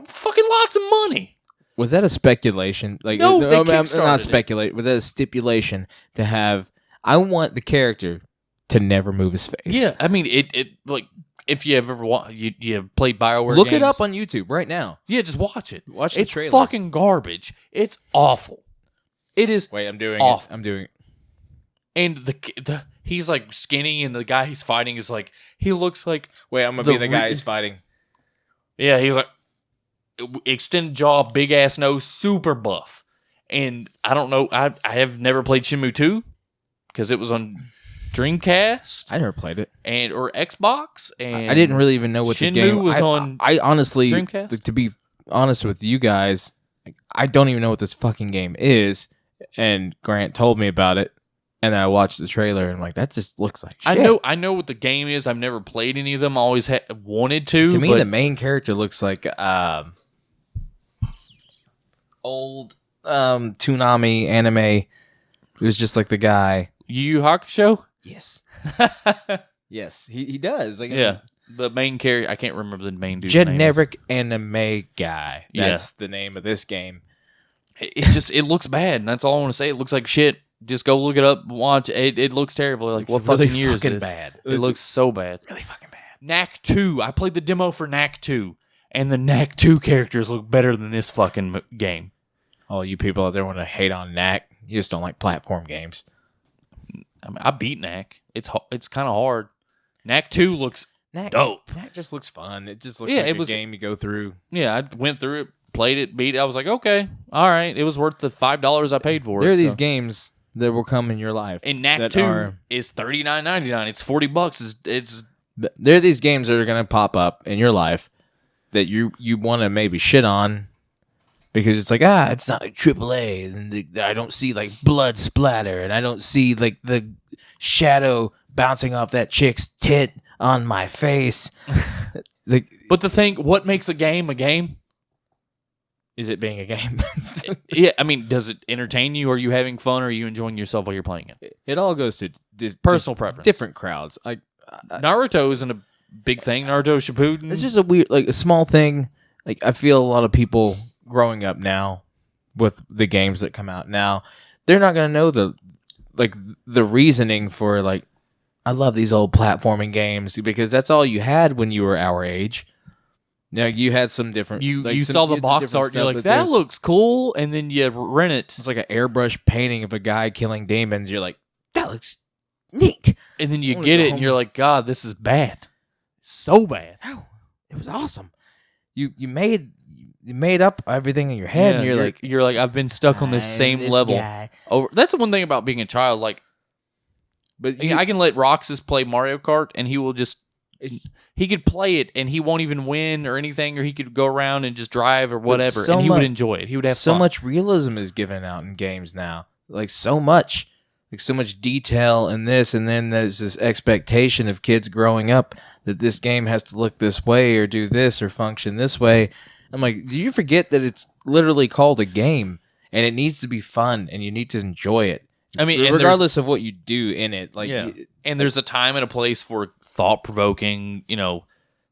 fucking lots of money. Was that a speculation? Like, no, I'm not speculating. Was that a stipulation to have? I want the character to never move his face. Yeah, I mean, it like if you ever you played BioWare, look games, it up on YouTube right now. Yeah, just watch it. Watch the trailer. It's fucking garbage. It's awful. It is. Wait, I'm doing awful. it. I'm doing it. And the he's like skinny, and the guy he's fighting is like he looks like. Wait, I'm gonna be the guy he's fighting. Yeah, he's like extended jaw, big ass nose, super buff. And I don't know. I have never played Shenmue 2 because it was on Dreamcast. I never played it, or Xbox. And I didn't really even know what Shenmue the game was on. I honestly, Dreamcast? To be honest with you guys, I don't even know what this fucking game is. And Grant told me about it, and I watched the trailer, and I'm like, that just looks like shit. I know what the game is. I've never played any of them. I always wanted to. To me, the main character looks like old Toonami anime. It was just like the guy. Yu Yu Hakusho? Yes. Yes, he does. Like, yeah. The main character, I can't remember the main dude's name. Generic anime guy. That's the name of this game. It looks bad, and that's all I want to say. It looks like shit. Just go look it up, watch it. It looks terrible. Like, what really fucking year is this? Bad. It looks so bad. Really fucking bad. Knack 2. I played the demo for Knack 2, and the Knack 2 characters look better than this fucking game. Oh, you people out there want to hate on Knack. You just don't like platform games. I mean, I beat Knack. It's kind of hard. Knack 2 looks dope. Knack just looks fun. It just looks like a game you go through. Yeah, I went through it, played it, beat it. I was like, okay, all right. It was worth the $5 I paid for it. There are these games that will come in your life. And Knack 2 is $39.99. It's $40. It's There are these games that are going to pop up in your life that you want to maybe shit on because it's like, it's not like AAA, and I don't see like blood splatter, and I don't see like the shadow bouncing off that chick's tit on my face. But what makes a game a game? Is it being a game? Yeah, I mean, does it entertain you? Are you having fun? Or are you enjoying yourself while you're playing it? It all goes to Personal preference. different crowds. Naruto isn't a big thing. Naruto Shippuden. It's just a small thing. Like, I feel a lot of people growing up now with the games that come out now, they're not going to know the reasoning for like, I love these old platforming games because that's all you had when you were our age. Now you had some different. You saw the box art, and you're like, that looks cool, and then you rent it. It's like an airbrush painting of a guy killing demons. You're like, that looks neat. And then you get it, and you're like, God, this is bad, so bad. No, it was awesome. You made up everything in your head, and you're like, I've been stuck on this same level. That's the one thing about being a child, like. But I can let Roxas play Mario Kart, and he will just. He could play it, and he won't even win or anything, or he could go around and just drive or whatever, and he would enjoy it. He would have so fun. much realism is given out in games now, like so much detail in this, and then there's this expectation of kids growing up that this game has to look this way or do this or function this way. I'm like, do you forget that it's literally called a game, and it needs to be fun, and you need to enjoy it? I mean, regardless of what you do in it, like, and there's a time and a place for thought-provoking,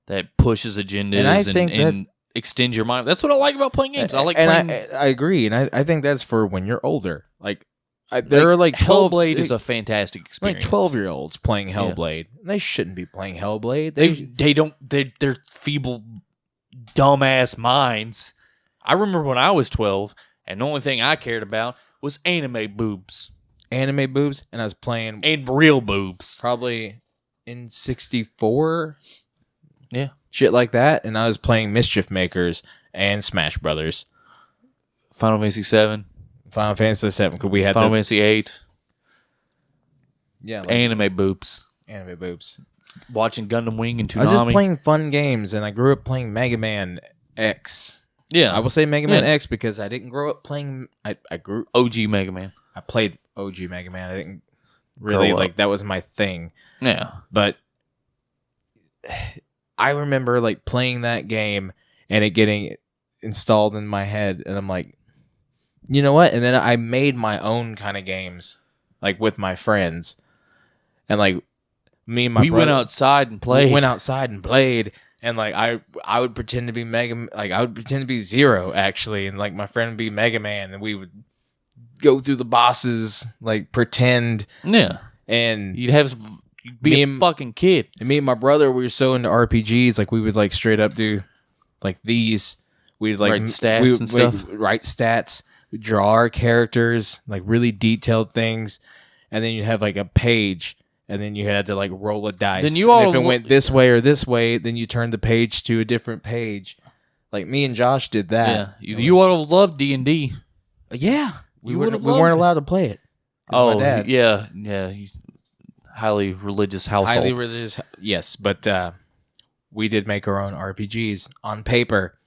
that pushes agendas and extends your mind. That's what I like about playing games. I like playing. I agree, and I think that's for when you're older. Like, there are like 12, Hellblade is a fantastic experience. Like 12-year-olds playing Hellblade. Yeah. They shouldn't be playing Hellblade. They don't. They're feeble, dumbass minds. I remember when I was 12, and the only thing I cared about was anime boobs. Anime boobs, and I was playing and real boobs, probably in 64, shit like that. And I was playing Mischief Makers and Smash Brothers, Final Fantasy 7, Final Fantasy 7. Because we had Final Fantasy 8, like anime boobs, watching Gundam Wing and Toonami. I was just playing fun games, and I grew up playing Mega Man X. Yeah, I will say Mega Man X because I didn't grow up playing. I grew OG Mega Man. I played OG Mega Man. I didn't really like that was my thing. Yeah. But I remember like playing that game and it getting installed in my head, and I'm like, you know what? And then I made my own kind of games like with my friends. And like me and my brother went outside and played. We went outside and played. And like I would pretend to be I would pretend to be Zero actually, and like my friend would be Mega Man, and we would go through the bosses, like pretend. Yeah. And you'd be a fucking kid. And me and my brother, we were so into RPGs, like we would like straight up do like these. We'd like write stats and stuff. Write stats, draw our characters, like really detailed things, and then you have like a page, and then you had to like roll a dice. Then if it went this way or this way, then you turned the page to a different page. Like me and Josh did that. Yeah, you would have loved D&D. Yeah. We weren't allowed to play it. Oh, my dad. Yeah. Highly religious household. Highly religious, yes. But we did make our own RPGs on paper.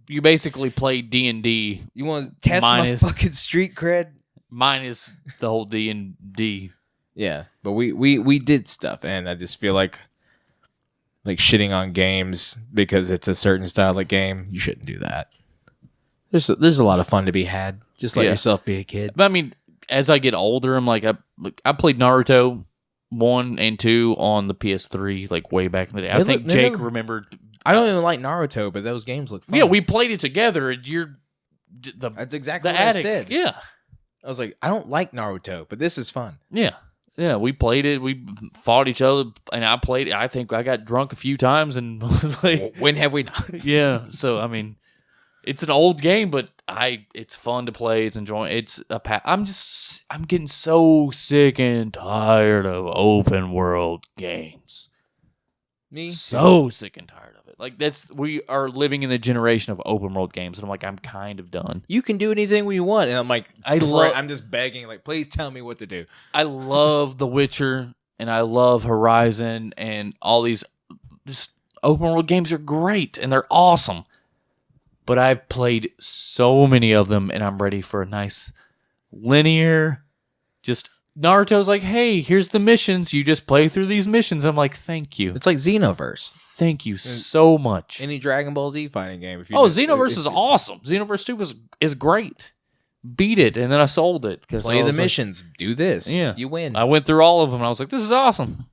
You basically played D&D. You want to test my fucking street cred? Minus the whole D&D. Yeah, but we did stuff, and I just feel like shitting on games because it's a certain style of game. You shouldn't do that. There's a lot of fun to be had. Just let yourself be a kid. But I mean, as I get older, I'm like, I played Naruto 1 and 2 on the PS3, like way back in the day. I think Jake remembered. I don't even like Naruto, but those games look fun. Yeah, we played it together, and that's exactly what addict. I said. Yeah. I was like, I don't like Naruto, but this is fun. Yeah. Yeah, we played it. We fought each other, and I played it. I think I got drunk a few times, and when have we not? Yeah, so I mean, it's an old game, but it's fun to play. It's enjoying. I'm getting so sick and tired of open world games. Me so sick and tired of it. Like we are living in the generation of open world games, and I'm like, I'm kind of done. You can do anything we want, and I'm like, I'm just begging, like, please tell me what to do. I love The Witcher. and I love Horizon, and all these just open world games are great and they're awesome. But I've played so many of them, and I'm ready for a nice linear. Just Naruto's like, hey, here's the missions. You just play through these missions. I'm like, thank you. It's like Xenoverse. Thank you so much. Any Dragon Ball Z fighting game. If you Xenoverse is awesome. Xenoverse 2 is great. Beat it, and then I sold it. Play the missions. Do this. Yeah. You win. I went through all of them, and I was like, this is awesome.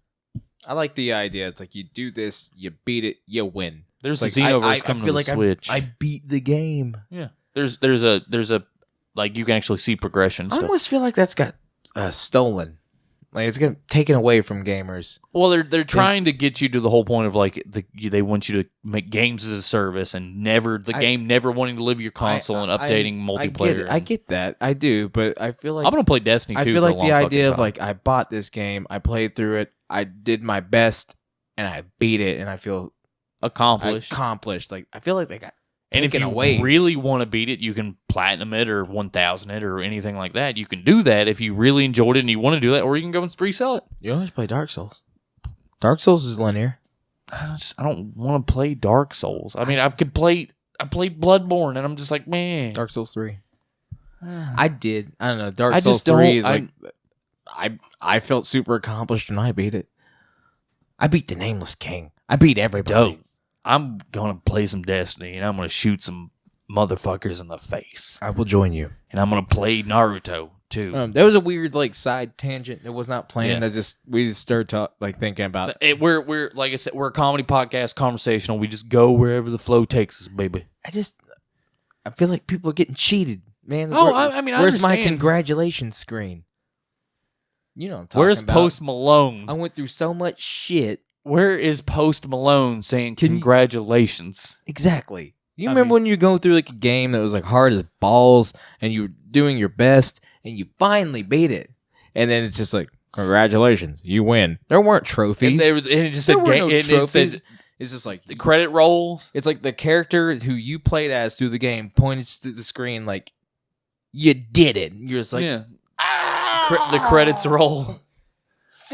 I like the idea. It's like you do this, you beat it, you win. There's like, a Xenoverse coming to the Switch. I beat the game. Yeah. There's a like you can actually see progression I stuff. almost feel like that's got stolen. Like it's getting taken away from gamers. Well, they're trying to get you to the whole point of like they want you to make games as a service and game never wanting to leave your console and updating multiplayer. I get that. I do, but I feel like I'm gonna play Destiny 2. I feel for like a long the idea fucking of time. like I bought this game, I played through it, I did my best, and I beat it, and I feel accomplished. Like I feel like they got And if taken you away. really want to beat it, you can platinum it or 1,000 it or anything like that. You can do that if you really enjoyed it and you want to do that, or you can go and resell it. You always play Dark Souls. Dark Souls is linear. I don't want to play Dark Souls. I mean, I played Bloodborne, and I'm just like, man. Dark Souls 3. I did. I don't know. Dark I Souls just don't- 3 is like I felt super accomplished when I beat it. I beat the Nameless King. I beat everybody. Dope. I'm gonna play some Destiny, and I'm gonna shoot some motherfuckers in the face, I will join you. and I'm gonna play Naruto too. There was a weird like side tangent that was not planned. Yeah. We just started thinking about it. We're like I said, we're a comedy podcast, conversational. We just go wherever the flow takes us, baby. I feel like people are getting cheated, man. Oh, I mean, I where's my understand. congratulations screen? You know what I'm talking Where's about. Post Malone? I went through so much shit. Where is Post Malone saying congratulations? Exactly. You remember when you go through like a game that was like hard as balls and you were doing your best and you finally beat it, and then it's just like congratulations, you win. There weren't trophies. And it just There said, were no it trophies. said It's just like the credit roll. it's like the character who you played as through the game pointed to the screen like you did it. You're just like Yeah. The credits roll.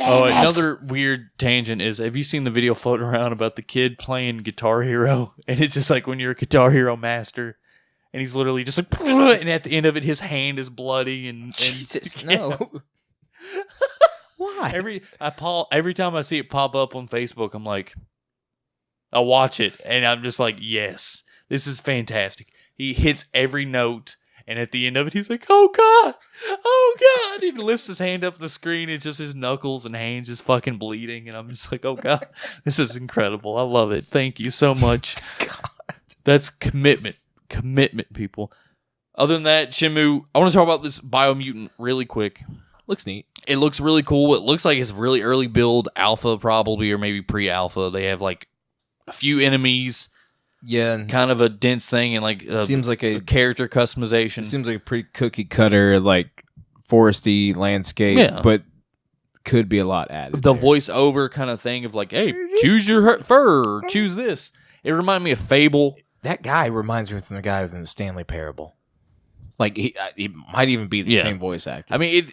Oh, another weird tangent is, have you seen the video floating around about the kid playing Guitar Hero? And it's just like when you're a Guitar Hero master, and he's literally just like, and at the end of it, his hand is bloody. And Jesus, yeah. no. Why? Every time I see it pop up on Facebook, I'm like, I watch it, and I'm just like, yes, this is fantastic. He hits every note. And at the end of it, he's like, oh, God. Oh, God. He lifts his hand up the screen. It's just his knuckles and hands just fucking bleeding. And I'm just like, oh, God. This is incredible. I love it. Thank you so much. God. That's commitment. Commitment, people. Other than that, Shenmue, I want to talk about this Biomutant really quick. Looks neat. It looks really cool. It looks like it's really early build, alpha probably, or maybe pre-alpha. They have like a few enemies. Yeah. Kind of a dense thing, and like seems like a character customization. Seems like a pretty cookie cutter, like foresty landscape, Yeah. but could be a lot added. The there. voice-over kind of thing of like, hey, choose your fur, or choose this. It reminded me of Fable. That guy reminds me of the guy within the Stanley Parable. Like he might even be the same voice actor. I mean,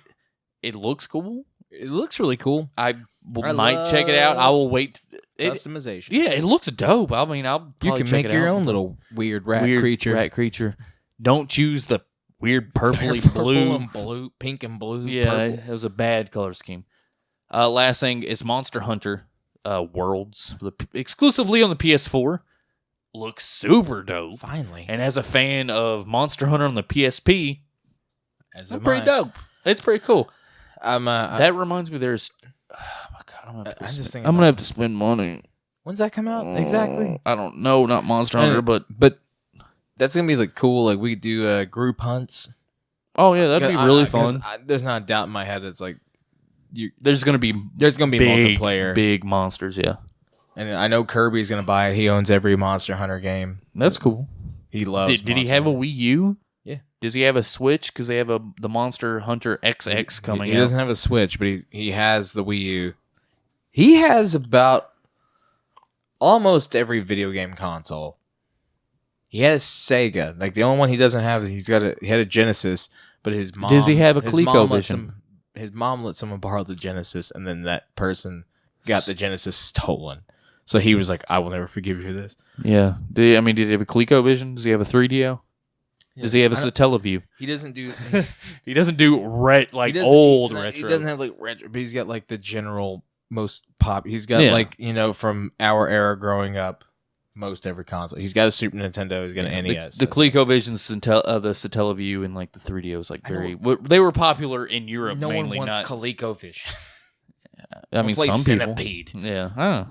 it looks cool. It looks really cool. I might check it out. I will wait. Customization. Yeah, it looks dope. I mean, I'll You probably can check make it your out. own little weird rat Rat creature. Don't choose the weird purpley Purple blue. and blue, pink and blue. Yeah, purple. it was a bad color scheme. Last thing is Monster Hunter Worlds, exclusively on the PS4. Looks super dope. Finally. And as a fan of Monster Hunter on the PSP, As it's pretty dope. It's pretty cool. that That reminds me, there's. Oh my God, I'm I'm gonna have to spend money. When's that come out exactly? I don't know, not Monster Hunter, but that's gonna be like cool. Like we could do group hunts. oh yeah, that'd be really fun. There's not a doubt in my head. It's like There's gonna be big, multiplayer, big monsters. Yeah, and I know Kirby's gonna buy it. He owns every Monster Hunter game. that's cool. He loves. Did he have a Wii U? Yeah. Does he have a Switch? Because they have the Monster Hunter XX coming He out. doesn't have a Switch, but he has the Wii U. He has about almost every video game console. He has Sega. Like the only one he doesn't have is he had a Genesis, but his mom. Does he have a his mom lets ColecoVision? him his mom let someone borrow the Genesis, and then that person got the Genesis stolen. So he was like, "I will never forgive you for this." Yeah. Did he have a ColecoVision? Does he have a 3DO? Does he have a Satellaview? He doesn't do. He doesn't do old retro. He doesn't have like retro, but he's got like the general most pop. He's got like from our era growing up, most every console. He's got a Super Nintendo. He's got an NES. The ColecoVision, the Satellaview, and like the 3DO is like they were popular in Europe. No mainly, one wants not ColecoVision. I mean, some Centipede. people. Yeah. I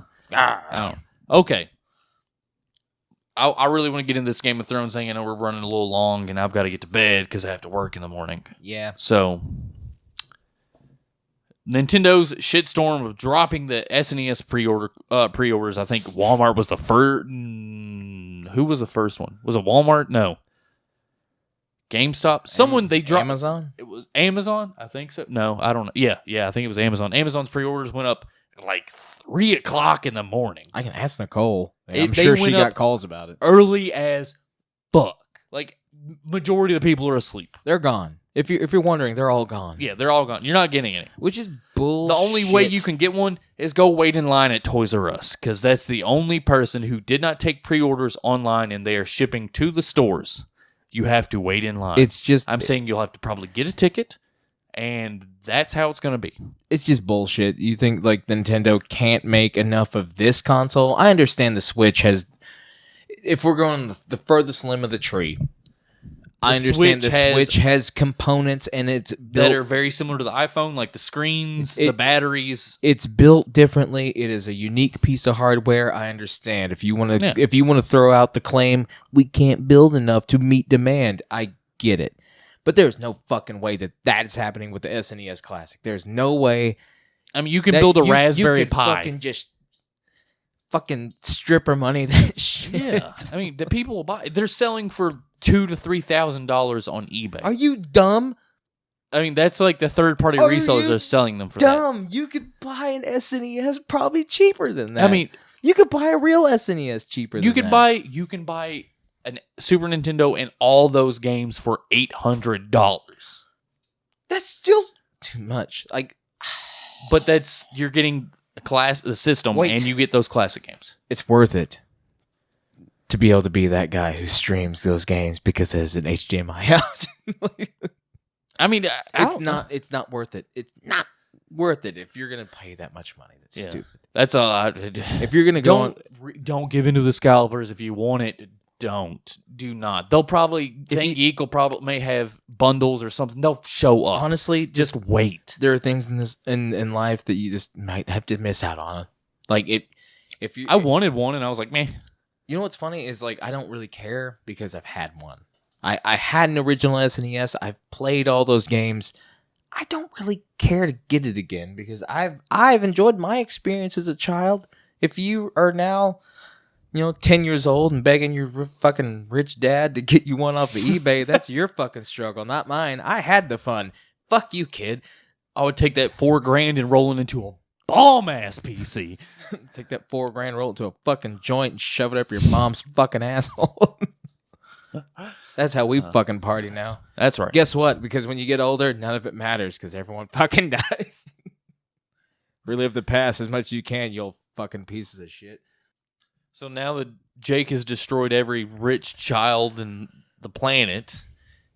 don't know. Okay. I really want to get into this Game of Thrones thing. I know we're running a little long, and I've got to get to bed because I have to work in the morning. Yeah. So, Nintendo's shitstorm of dropping the SNES pre-orders. I think Walmart was the first. Who was the first one? Was it Walmart? No. GameStop. Someone they dropped. Amazon. It was Amazon. I think so. No, I don't know. Yeah. I think it was Amazon. Amazon's pre-orders went up at like 3:00 in the morning. I can ask Nicole. I'm sure she got calls about it. Early as fuck. Like majority of the people are asleep. They're gone. If you're wondering, they're all gone. Yeah, they're all gone. You're not getting any. Which is bullshit. The only way you can get one is go wait in line at Toys R Us, because that's the only person who did not take pre-orders online and they are shipping to the stores. You have to wait in line. It's just I'm saying you'll have to probably get a ticket, and that's how it's going to be. It's just bullshit. You think like Nintendo can't make enough of this console? I understand the Switch has. If we're going the furthest limb of the tree, I understand the Switch has components and it's built, that are very similar to the iPhone, like the screens, the batteries. It's built differently. It is a unique piece of hardware. I understand. If you want to throw out the claim, we can't build enough to meet demand, I get it. But there's no fucking way that is happening with the SNES Classic. There's no way. I mean, you can build a Raspberry Pi. Fucking just fucking stripper money that shit. Yeah, I mean, the people will buy. They're selling for $2,000 to $3,000 on eBay. Are you dumb? I mean, that's like the third-party resellers are selling them for dumb. You could buy an SNES probably cheaper than that. I mean, you could buy a real SNES cheaper. You can buy a Super Nintendo and all those games for $800. That's still too much. Like, but you're getting a system, and you get those classic games. It's worth it to be able to be that guy who streams those games because there's an HDMI out. I mean, it's not worth it. It's not worth it if you're gonna pay that much money. That's stupid. That's if you're gonna go don't give into the scalpers. If you want it, do not. They'll probably Geek will may have bundles or something. They'll show up. Honestly, just wait. There are things in life that you just might have to miss out on. Like if you, I wanted one and I was like, meh. You know what's funny is like I don't really care because I've had one. I had an original SNES. I've played all those games. I don't really care to get it again because I've enjoyed my experience as a child. If you are now, 10 years old and begging your fucking rich dad to get you one off of eBay, that's your fucking struggle, not mine. I had the fun. Fuck you, kid. I would take that $4,000 and roll it into a bomb ass PC. Take that $4,000, roll it to a fucking joint, and shove it up your mom's fucking asshole. That's how we fucking party now. That's right. Guess what? Because when you get older, none of it matters because everyone fucking dies. Relive the past as much as you can, you old fucking pieces of shit. So now that Jake has destroyed every rich child in the planet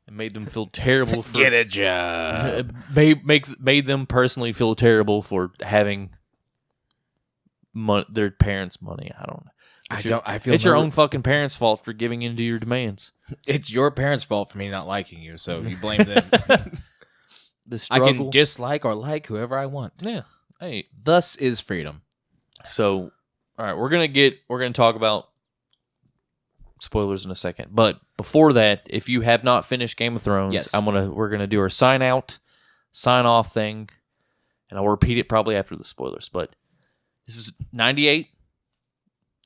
and made them feel terrible for get a job, made them personally feel terrible for having their parents' money. I don't know. I feel it's your own fucking parents' fault for giving into your demands. It's your parents' fault for me not liking you, so you blame them. The struggle. I can dislike or like whoever I want. Yeah. Hey. Thus is freedom. So, all right, we're gonna talk about spoilers in a second, but before that, if you have not finished Game of Thrones, yes. we're gonna do our sign off thing, and I'll repeat it probably after the spoilers. But this is 98.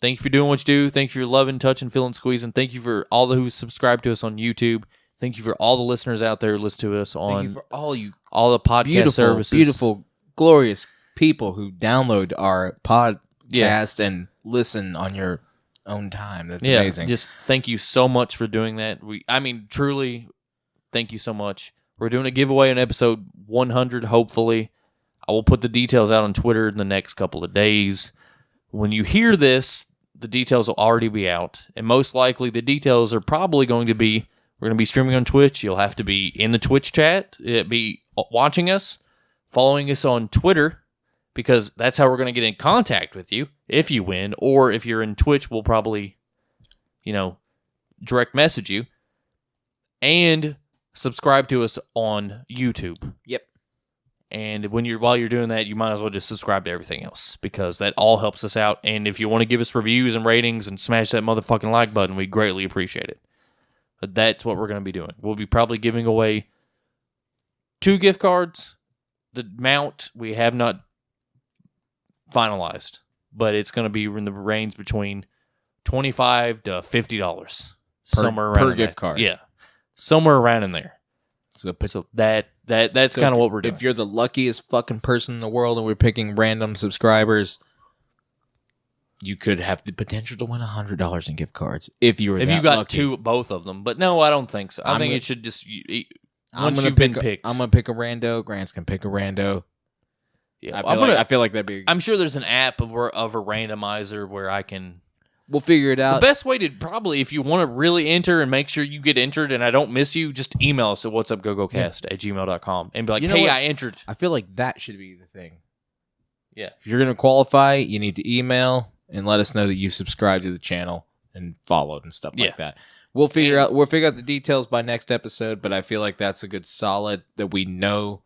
Thank you for doing what you do. Thank you for loving, touching, feeling, squeezing. Thank you for all who subscribe to us on YouTube. Thank you for all the listeners out there who listen to us on. Thank you for all the podcast services. Beautiful, glorious people who download our podcast and listen on your own time. That's amazing. Just thank you so much for doing that. Truly, thank you so much. We're doing a giveaway in episode 100, hopefully. I will put the details out on Twitter in the next couple of days. When you hear this, the details will already be out. And most likely, the details are probably going to be, we're going to be streaming on Twitch. You'll have to be in the Twitch chat, be watching us, following us on Twitter, because that's how we're going to get in contact with you if you win. Or if you're in Twitch, we'll probably, direct message you. And subscribe to us on YouTube. Yep. And while you're doing that, you might as well just subscribe to everything else, because that all helps us out. And if you want to give us reviews and ratings and smash that motherfucking like button, we greatly appreciate it. But that's what we're going to be doing. We'll be probably giving away 2 gift cards. The amount we have not finalized, but it's going to be in the range between $25 to $50 somewhere around per gift card. Yeah, somewhere around in there. So that's kind of what we're doing. If you're the luckiest fucking person in the world and we're picking random subscribers, you could have the potential to win $100 in gift cards if you got lucky. Both of them. But no, I don't think so. I think it should just once you've been picked. I'm gonna pick a rando. Grant's gonna pick a rando. Yeah, I feel like that'd be. I'm sure there's an app of a randomizer where I can. We'll figure it out. The best way to probably, if you want to really enter and make sure you get entered and I don't miss you, just email us at whatsupgogocast@gmail.com and be like, hey, I entered. I feel like that should be the thing. Yeah. If you're going to qualify, you need to email and let us know that you subscribed to the channel and followed and stuff like that. We'll figure out the details by next episode, but I feel like that's a good solid that we know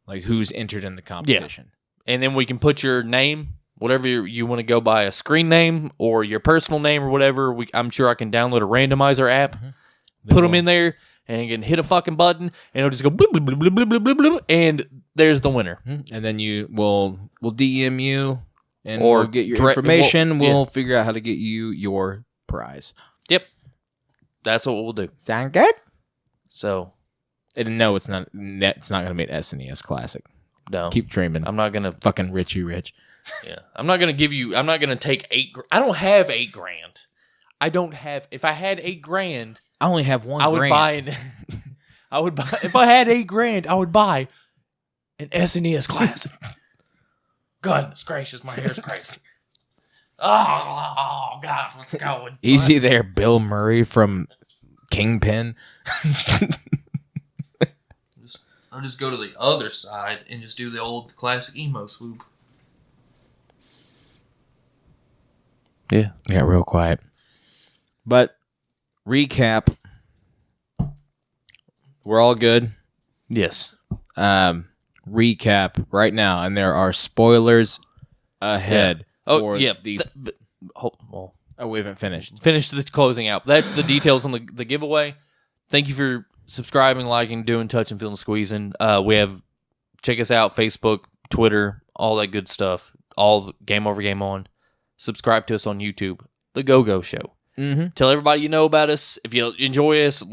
like who's entered in the competition. Yeah. And then we can put your name, whatever you want to go by, a screen name or your personal name or whatever. I'm sure I can download a randomizer app, put them in there, and you can hit a fucking button, and it'll just go bloop, bloop, bloop, bloop, bloop, bloop, bloop, and there's the winner. And then we'll DM you, and we'll get your information. We'll figure out how to get you your prize. Yep. That's what we'll do. Sound good? So. And no, it's not. It's not going to be an SNES classic. No. Keep dreaming. I'm not going to. Fucking Richie Rich. Yeah. I'm not going to take I don't have $8,000. I don't have, if I had $8,000, I only have $1,000. I would buy if I had $8,000, I would buy an SNES Classic. Goodness gracious, my hair's crazy. Oh, God, what's going? Easy there, Bill Murray from Kingpin. I'll just go to the other side and just do the old classic emo swoop. Yeah. Got real quiet. But, recap. We're all good. Yes. Recap right now, and there are spoilers ahead. Yeah. For yeah. We haven't finished. Finish the closing out. That's the details on the giveaway. Thank you for subscribing, liking, doing, touching, feeling, squeezing. Check us out, Facebook, Twitter, all that good stuff. All the Game Over, Game On. Subscribe to us on YouTube, The Go-Go Show. Mm-hmm. Tell everybody you know about us. If you enjoy us,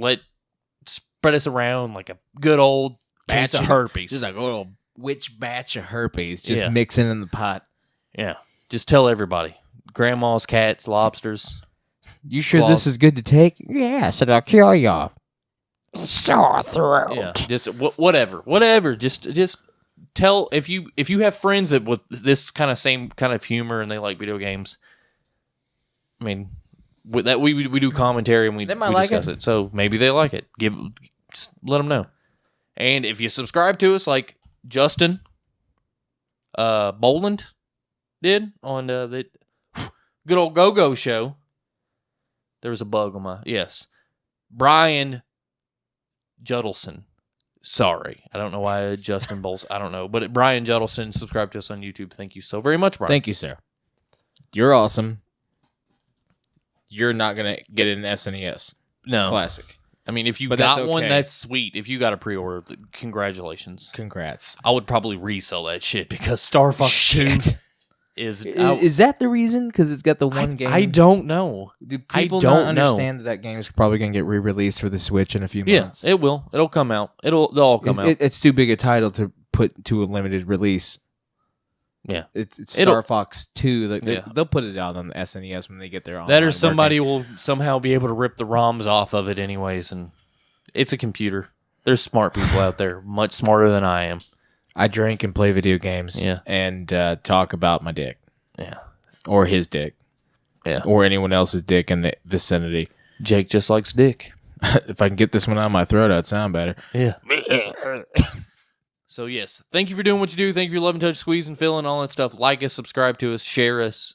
spread us around like a good old case of herpes. Just like a little witch batch of herpes, just mixing in the pot. Yeah, just tell everybody. Grandma's cats, lobsters. You sure claws. This is good to take? Yes, it'll kill you. Sore throat. Yeah, just whatever. Just tell if you have friends that with this same kind of humor and they like video games. I mean, with that we do commentary and we discuss it, so maybe they like it. Just let them know. And if you subscribe to us, like Justin Boland did on the good old Go-Go Show. There was a bug on my Brian Judelson. Sorry. I don't know why Justin Bowles. I don't know. But Brian Judelson, subscribe to us on YouTube. Thank you so very much, Brian. Thank you, sir. You're awesome. You're not going to get an SNES Classic. I mean, if you got one, that's sweet. If you got a pre-order, congratulations. Congrats. I would probably resell that shit because Star Fox 2 is that the reason? Because it's got the one game? I don't know. Do people not understand that game is probably going to get re-released for the Switch in a few months? Yeah, it will. It'll come out. They'll all come out. It's too big a title to put to a limited release. Yeah. It's Star Fox 2. They'll put it out on the SNES when they get their online. That or somebody will somehow be able to rip the ROMs off of it anyways, and it's a computer. There's smart people out there, much smarter than I am. I drink and play video games. Yeah. And talk about my dick. Yeah. Or his dick. Yeah. Or anyone else's dick in the vicinity. Jake just likes dick. If I can get this one out of my throat, I'd sound better. Yeah. So, yes. Thank you for doing what you do. Thank you for loving, touch, squeeze, and filling, all that stuff. Like us, subscribe to us, share us.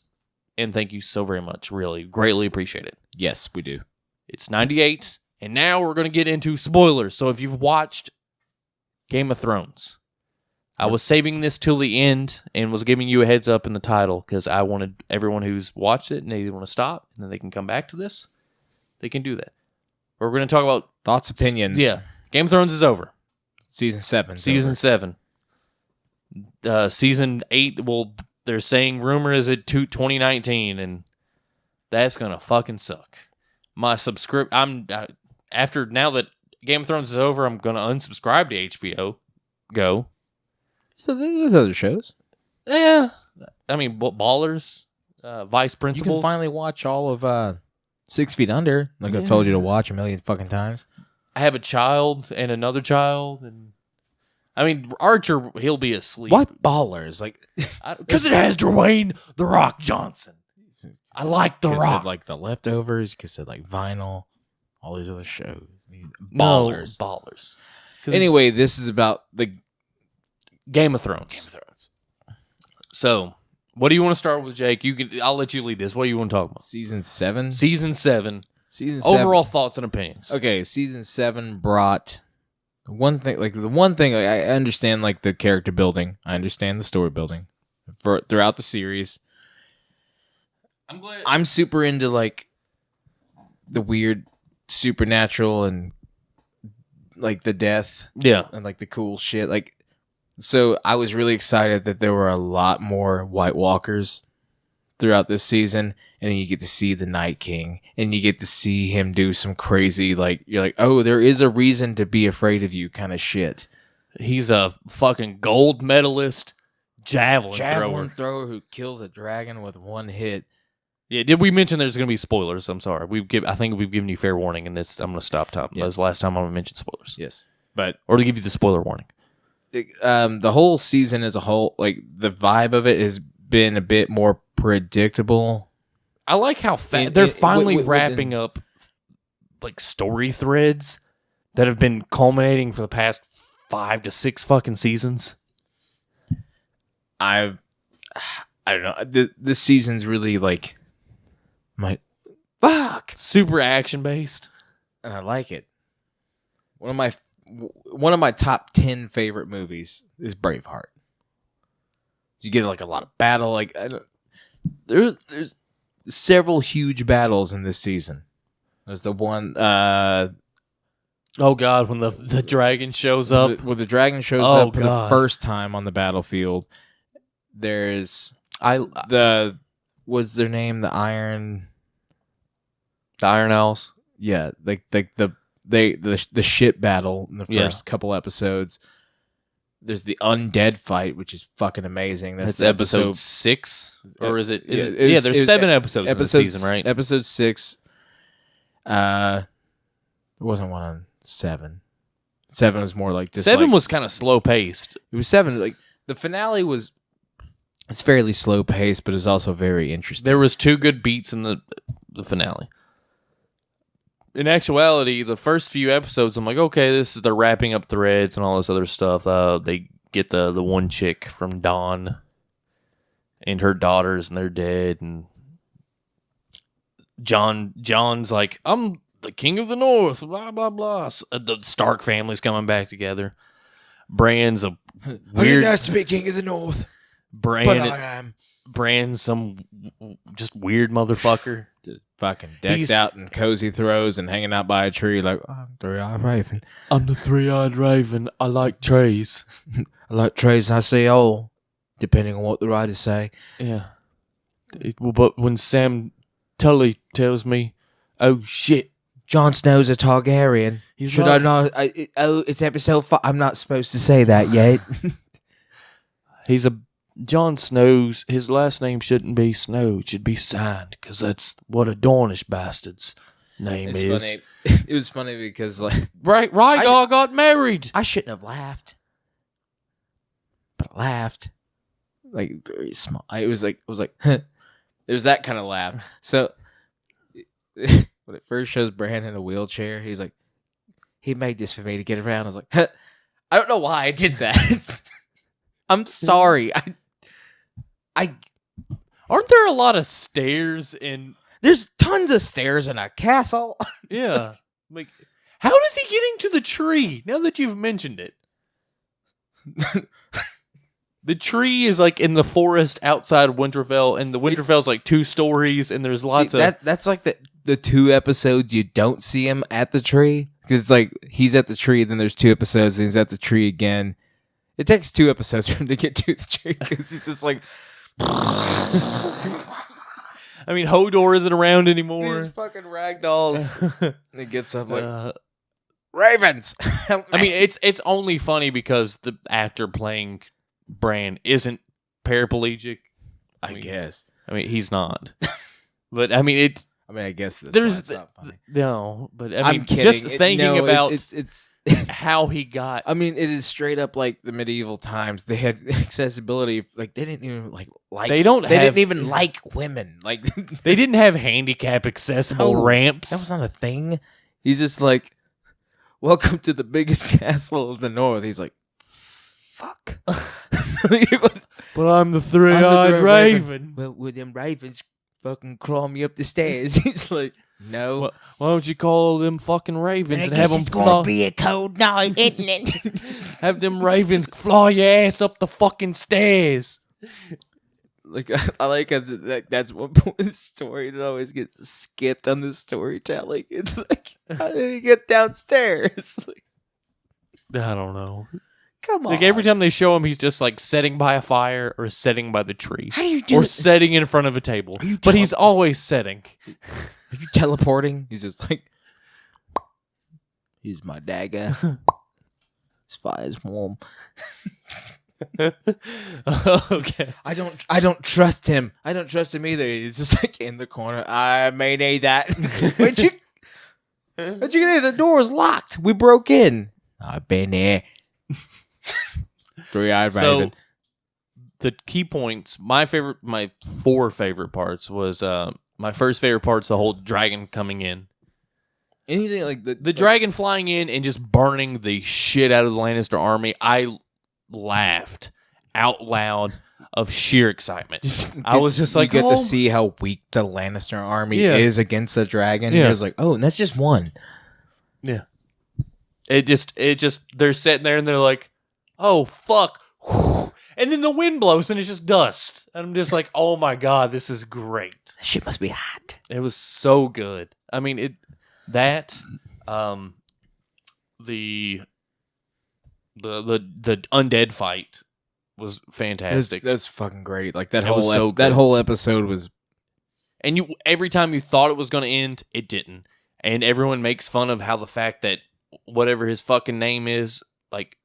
And thank you so very much. Really, greatly appreciate it. Yes, we do. It's 98. And now we're going to get into spoilers. So if you've watched Game of Thrones, I was saving this till the end and was giving you a heads up in the title because I wanted everyone who's watched it and they want to stop and then they can come back to this. They can do that. We're going to talk about thoughts, opinions. Yeah. Game of Thrones is over. Season 7. Season 7. Season 8, well, they're saying rumor is it 2019 and that's going to fucking suck. My after now that Game of Thrones is over, I'm going to unsubscribe to HBO Go. So there's other shows. Yeah. I mean, Ballers, Vice Principals. You can finally watch all of 6 Feet Under, like I've told you to watch a million fucking times. I have a child and another child. And I mean, Archer, he'll be asleep. What Ballers? Like, because it has Dwayne The Rock Johnson. I like The Rock. Like The Leftovers, because of like Vinyl, all these other shows. Ballers. Ballers. Anyway, this is about the Game of Thrones. So, what do you want to start with, Jake? I'll let you lead this. What do you want to talk about? Season 7? Season 7. Season 7. Overall thoughts and opinions. Okay, Season 7 brought one thing, I understand like the character building. I understand the story building throughout the series. I'm super into like the weird supernatural and like the death. Yeah. And like the cool shit. Like, so I was really excited that there were a lot more White Walkers throughout this season. And then you get to see the Night King and you get to see him do some crazy, like, you're like, oh, there is a reason to be afraid of you kind of shit. He's a fucking gold medalist javelin thrower who kills a dragon with one hit. Yeah, did we mention there's going to be spoilers? I'm sorry. I think we've given you fair warning in this. I'm going to stop time. Yeah. That's the last time I'm going to mention spoilers. Yes. Or to give you the spoiler warning. The whole season as a whole, like the vibe of it has been a bit more predictable. I like how they're finally wrapping up like story threads that have been culminating for the past 5 to 6 fucking seasons. I don't know. This season's really like super action based, and I like it. One of my top 10 favorite movies is Braveheart. You get like a lot of battle. Like there's several huge battles in this season. There's the one. Oh God, when the dragon shows up. When the dragon shows up for the first time on the battlefield. There's what's their name? The Iron Owls. Yeah, like the ship battle in the first couple episodes. There's the undead fight, which is fucking amazing. That's episode 6, or is it? Yeah, there's 7 episodes in the season, right? Episode 6. There wasn't one on 7. 7 was more like just 7 was kind of slow paced. It was 7. Like the finale was. It's fairly slow paced, but it's also very interesting. There was 2 good beats in the finale. In actuality, the first few episodes, I'm like, okay, they're wrapping up threads and all this other stuff. They get the one chick from Dawn and her daughters, and they're dead. And John's like, I'm the king of the North, blah, blah, blah. The Stark family's coming back together. Bran's a weird... nice to be king of the North. But I am. Brand's some just weird motherfucker. Just fucking decked out in cozy throws and hanging out by a tree like, I'm the 3-eyed raven. I'm the 3-eyed raven. I like trees. I like trees and I see all, depending on what the writers say. Yeah. But when Sam Tully tells me, oh shit, Jon Snow's a Targaryen. I know? It's episode 5. I'm not supposed to say that yet. Jon Snow's, his last name shouldn't be Snow. It should be Sand, because that's what a Dornish bastards. name It's is. funny. It was funny because like Rhaegar got married. I shouldn't have laughed, but I laughed like very small. It was like there's that kind of laugh. So when it first shows Bran in a wheelchair, he's like, he made this for me to get around. I was like, huh. I don't know why I did that. I'm sorry. I Aren't there a lot of stairs in? there's tons of stairs in a castle. Yeah. Like, how does he get into the tree? Now that you've mentioned it, the tree is like in the forest outside Winterfell, and the Winterfell's like 2 stories, and there's lots of. That's like the 2 episodes you don't see him at the tree, because it's like he's at the tree, then there's 2 episodes, and he's at the tree again. It takes 2 episodes for him to get to the tree because he's just like. I mean, Hodor isn't around anymore. These fucking ragdolls. And he gets up like ravens. I mean, it's only funny because the actor playing Bran isn't paraplegic. I guess. I mean, he's not. But I mean, I guess that's there's why it's not funny. no. But I I'm mean, kidding. just thinking about it's how he got. I mean, it is straight up like the medieval times. They had accessibility. Like they didn't even like. They didn't even like women. Like They didn't have handicap accessible No, ramps. that was not a thing. He's just like, welcome to the biggest castle of the north. He's like, fuck. But I'm the three-eyed raven. Well, with them ravens fucking claw me up the stairs. He's like, no. Why don't you call them fucking ravens and I have guess them it's gonna be a cold night, isn't it? have them ravens fly your ass up the fucking stairs? Like I like how that's one point in the story that always gets skipped on the storytelling. It's like, how did he get downstairs? Like, I don't know. come on. Like every time they show him, he's just like sitting by a fire or sitting by the tree. How do you do or it? sitting in front of a table. you But he's always sitting. Are you teleporting? He's just like, here's my dagger. This fire's warm. Okay. I don't trust him. I don't trust him either. He's just like in the corner. I may need that. Where'd you get in? The door was locked. We broke in. I've been here. 3-eyed raven. So the key points, my 4 favorite parts was my first favorite part's the whole dragon coming in. Anything like The dragon flying in and just burning the shit out of the Lannister army. I laughed out loud of sheer excitement. I was just like, you get oh. to see how weak the Lannister army Yeah. is against the dragon. Yeah. He was like, oh, and that's just one. Yeah. It just they're sitting there and they're like, oh fuck. And then the wind blows and it's just dust. And I'm just like, oh my God, this is great. That shit must be hot. It was so good. I mean, the undead fight was fantastic. That's fucking great. Like that It was so that good. whole episode was. And every time you thought it was going to end, it didn't. And everyone makes fun of how the fact that whatever his fucking name is, like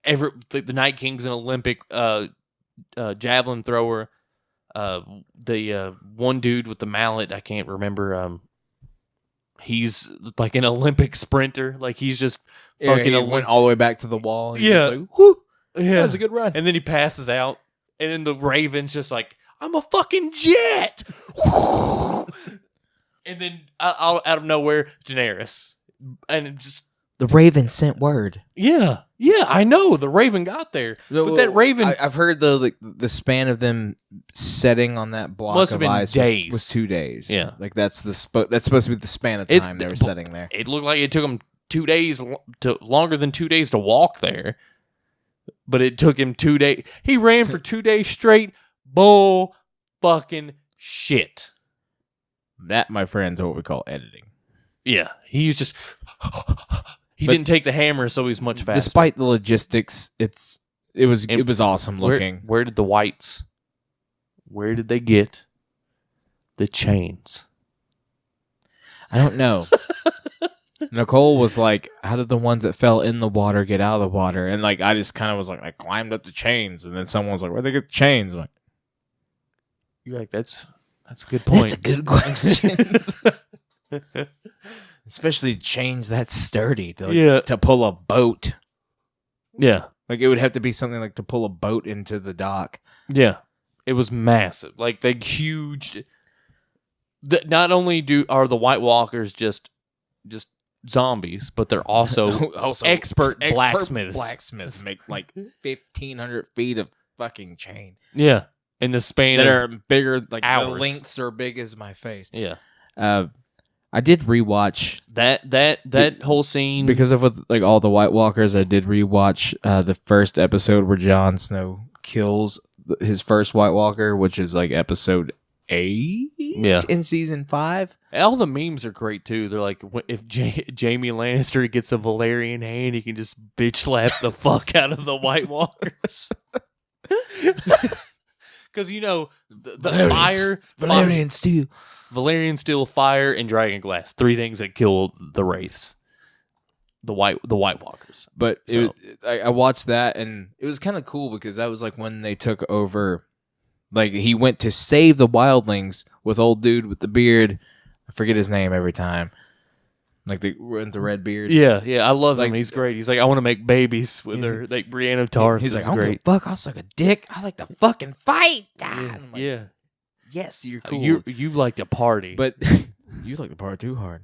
the Night King's an Olympic javelin thrower. The one dude with the mallet, I can't remember. He's like an Olympic sprinter. Like he's just fucking went all the way back to the wall. He's Yeah. just like, whoo, yeah. that was a good run. And then he passes out, and then the Raven's just like, I'm a fucking jet. And then out of nowhere, Daenerys, and it just The Raven sent word. yeah, I know the Raven got there, but that Raven I've heard the span of them setting on that block Must have of been ice days. was 2 days. Yeah. like that's supposed to be the span of time they were setting there. It looked like it took him 2 days longer than 2 days to walk there, but it took him 2 days. He ran for 2 days straight. Bull fucking shit. That, my friends, are what we call editing. Yeah, he's just. He But didn't take the hammer, so he's much faster. Despite the logistics, it was awesome looking. Where did the whites? Where did they get the chains? I don't know. Nicole was like, "How did the ones that fell in the water get out of the water?" And like, I just kind of was like, I climbed up the chains, and then someone was like, "Where'd they get the chains?" I'm like, You're like, that's a good point. that's a good question. Especially chains that sturdy Yeah. to pull a boat. Yeah. Like, it would have to be something like to pull a boat into the dock. Yeah. It was massive. Like, they huge. Not only are the White Walkers just zombies, but they're also expert blacksmiths. Blacksmiths make like 1,500 feet of fucking chain. Yeah. In the span That of are bigger, like hours. the lengths are big as my face. Yeah. I did rewatch that whole scene because of like all the White Walkers. I did rewatch the first episode where Jon Snow kills his first White Walker, which is like episode 8 in season 5. All the memes are great too. They're like, if Jaime Lannister gets a Valerian hand, he can just bitch slap the fuck out of the White Walkers. Because the fire, Valerian steel, fire, and dragon glass. 3 things that kill the wraiths. The White Walkers. But I watched that, and it was kind of cool because that was like when they took over. Like, he went to save the wildlings with old dude with the beard. I forget his name every time. Like the red beard. Yeah, I love him. He's great. He's like, I want to make babies with her. Like Brienne of Tarth. He's like, I don't give a fuck. I'll suck a dick. I like to fucking fight. Yeah. Like, yes, you're cool. You like to party, but you like to party too hard.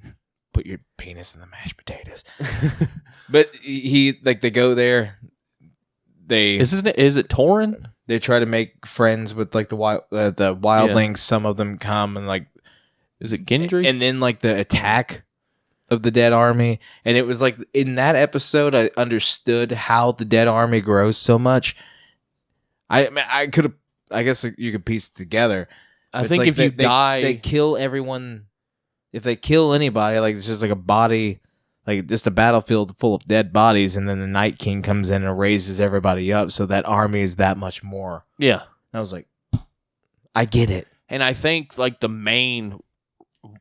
Put your penis in the mashed potatoes. But they go there. Is it Torin? They try to make friends with like the wildlings. Some of them come and like, is it Gendry? And then like the attack of the dead army, and it was like in that episode I understood how the dead army grows so much. I guess you could piece it together. I think if you die, they kill everyone. If they kill anybody, like it's just like a body, like just a battlefield full of dead bodies, and then the Night King comes in and raises everybody up, so that army is that much more. Yeah, and I was like, I get it. And I think like the main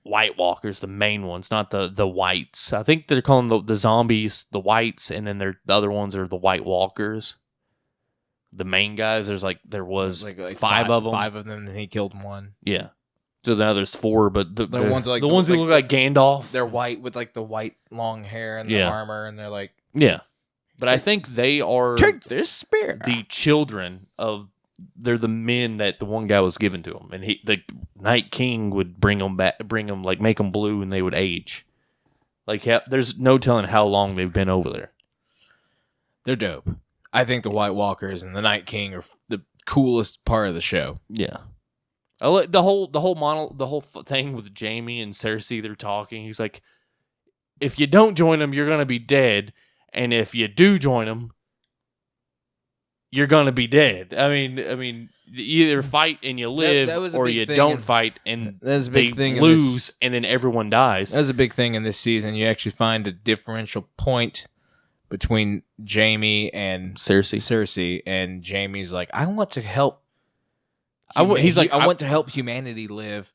White Walkers, the main ones, not the whites. I think they're calling the zombies the whites, and then the other ones are the White Walkers. The main guys, there was like 5 of them. 5 of them, and he killed one. Yeah. So now there's 4, but the ones like the ones who look like Gandalf. They're white with like the white long hair and the armor, and they're like, yeah. But I think they are take this spear. The children of. They're the men that the one guy was given to him, and the Night King would bring them back, like make them blue, and they would age. Like there's no telling how long they've been over there. They're dope. I think the White Walkers and the Night King are the coolest part of the show. Yeah, I like the whole thing with Jaime and Cersei. They're talking. He's like, if you don't join them, you're gonna be dead, and if you do join them, you're gonna be dead. I mean, you either fight and you live, or you don't fight and they lose, and then everyone dies. That was a big thing in this season. You actually find a differential point between Jaime and Cersei, and Jaime's like, I want to help. I want to help humanity live.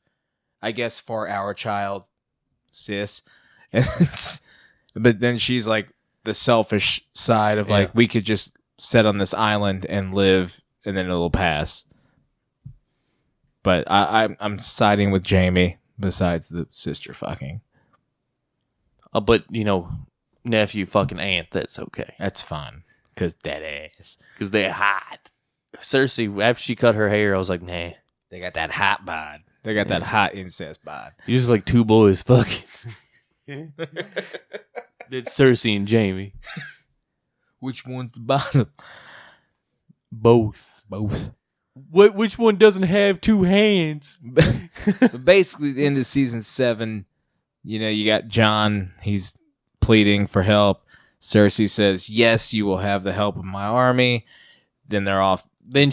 I guess for our child, sis. But then she's like the selfish side of like, we could just set on this island and live, and then it'll pass. But I'm siding with Jaime. Besides the sister fucking. But nephew fucking aunt, that's okay. That's fine. Cause dead ass. Cause they're hot. Cersei, after she cut her hair, I was like, nah. They got that hot bod. They got that hot incest bod. You just like 2 boys fucking. It's Cersei and Jaime. Which one's the bottom? Both. Which one doesn't have 2 hands? But basically, at the end of season 7, you got Jon. He's pleading for help. Cersei says, yes, you will have the help of my army. Then they're off. Then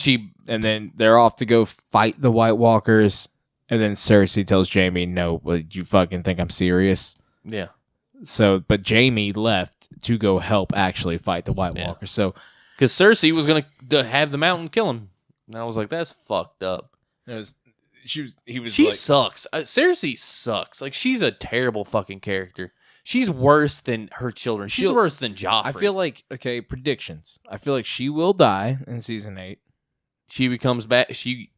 they're off to go fight the White Walkers. And then Cersei tells Jaime, no, you fucking think I'm serious? Yeah. So, but Jaime left to go help actually fight the White Walkers. So, because Cersei was going to have the Mountain kill him. And I was like, that's fucked up. She sucks. Cersei sucks. Like, she's a terrible fucking character. She's worse than her children. She's worse than Joffrey. I feel like, predictions. I feel like she will die in season 8. She becomes back. She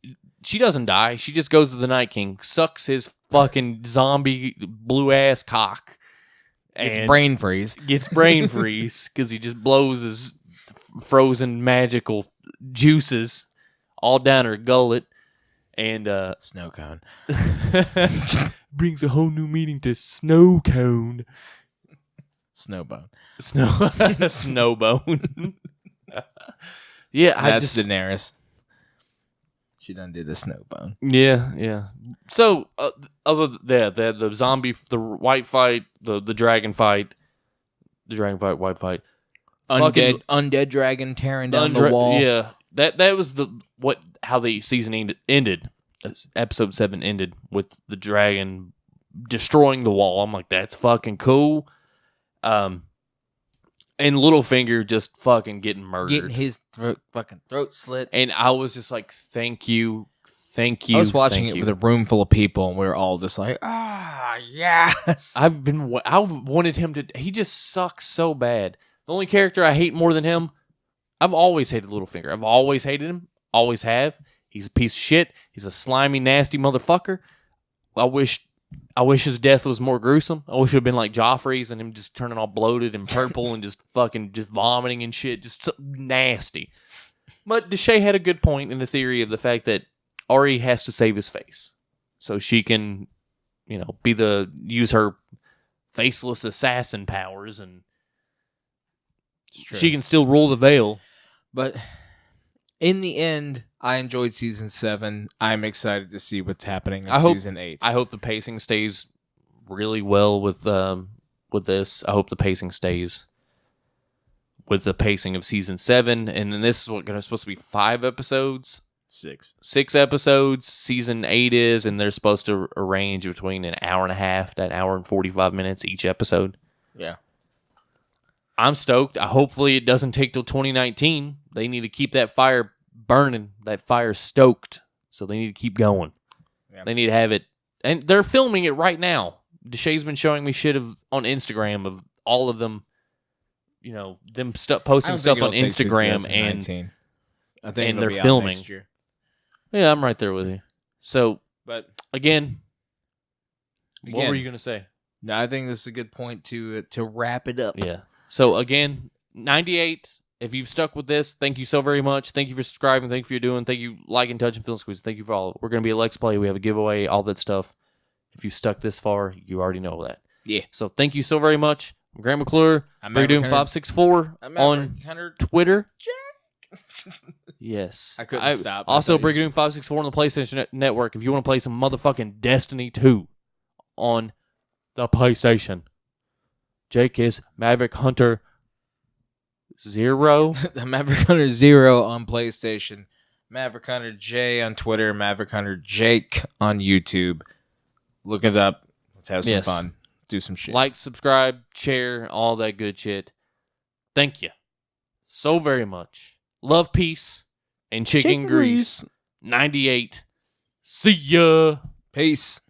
doesn't die. She just goes to the Night King, sucks his fucking zombie blue ass cock. It's And brain freeze. gets brain freeze because he just blows his frozen magical juices all down her gullet, and Snow cone. brings a whole new meaning to snow cone. Snowbone. Snowbone. Yeah, That's Daenerys. She done did a snowbone. Yeah. So, other than that, the zombie, the white fight, the dragon fight, white fight, Undead dragon tearing down the wall. Yeah, that was how the season ended. Episode 7 ended with the dragon destroying the wall. I'm like, that's fucking cool. And Littlefinger just fucking getting murdered. Getting his throat slit. And I was just like, thank you. I was watching it with a room full of people, and we were all just like, yes. I wanted him to. He just sucks so bad. The only character I hate more than him, I've always hated Littlefinger. I've always hated him. Always have. He's a piece of shit. He's a slimy, nasty motherfucker. I wish his death was more gruesome. I wish it would have been like Joffrey's and him just turning all bloated and purple and just vomiting and shit. Just so nasty. But Deshae had a good point in the theory of the fact that Arya has to save his face. So she can, use her faceless assassin powers, and she can still rule the Vale. But in the end, I enjoyed season 7. I'm excited to see what's happening in season 8. I hope the pacing stays really well with this. I hope the pacing stays with the pacing of season 7, and then this is supposed to be 5 episodes. 6 episodes. Season 8 is, and they're supposed to range between an hour and a half to an hour and 45 minutes each episode. Yeah. I'm stoked. Hopefully it doesn't take till 2019. They need to keep that fire burning, that fire stoked. So they need to keep going. Yeah. They need to have it. And they're filming it right now. Deshae's been showing me shit on Instagram of all of them, them posting stuff on Instagram, and I think they're filming. Next year. Yeah, I'm right there with you. So, but again, what were you going to say? No, I think this is a good point to wrap it up. Yeah. So, again, 98. If you've stuck with this, thank you so very much. Thank you for subscribing. Thank you for doing. Thank you, liking, touching, feeling, squeezing. Thank you for all. We're going to be a Let's Play. We have a giveaway, all that stuff. If you've stuck this far, you already know that. Yeah. So, thank you so very much. I'm Grant McClure. BrigDoom564 on Twitter. Yes. I couldn't stop. Also, BrigDoom564 on the PlayStation Network. If you want to play some motherfucking Destiny 2 on the PlayStation. Jake is Maverick Hunter 0. Maverick Hunter 0 on PlayStation. Maverick Hunter J on Twitter. Maverick Hunter Jake on YouTube. Look it up. Let's have some fun. Do some shit. Like, subscribe, share, all that good shit. Thank you so very much. Love, peace, and chicken grease. 98. See ya. Peace.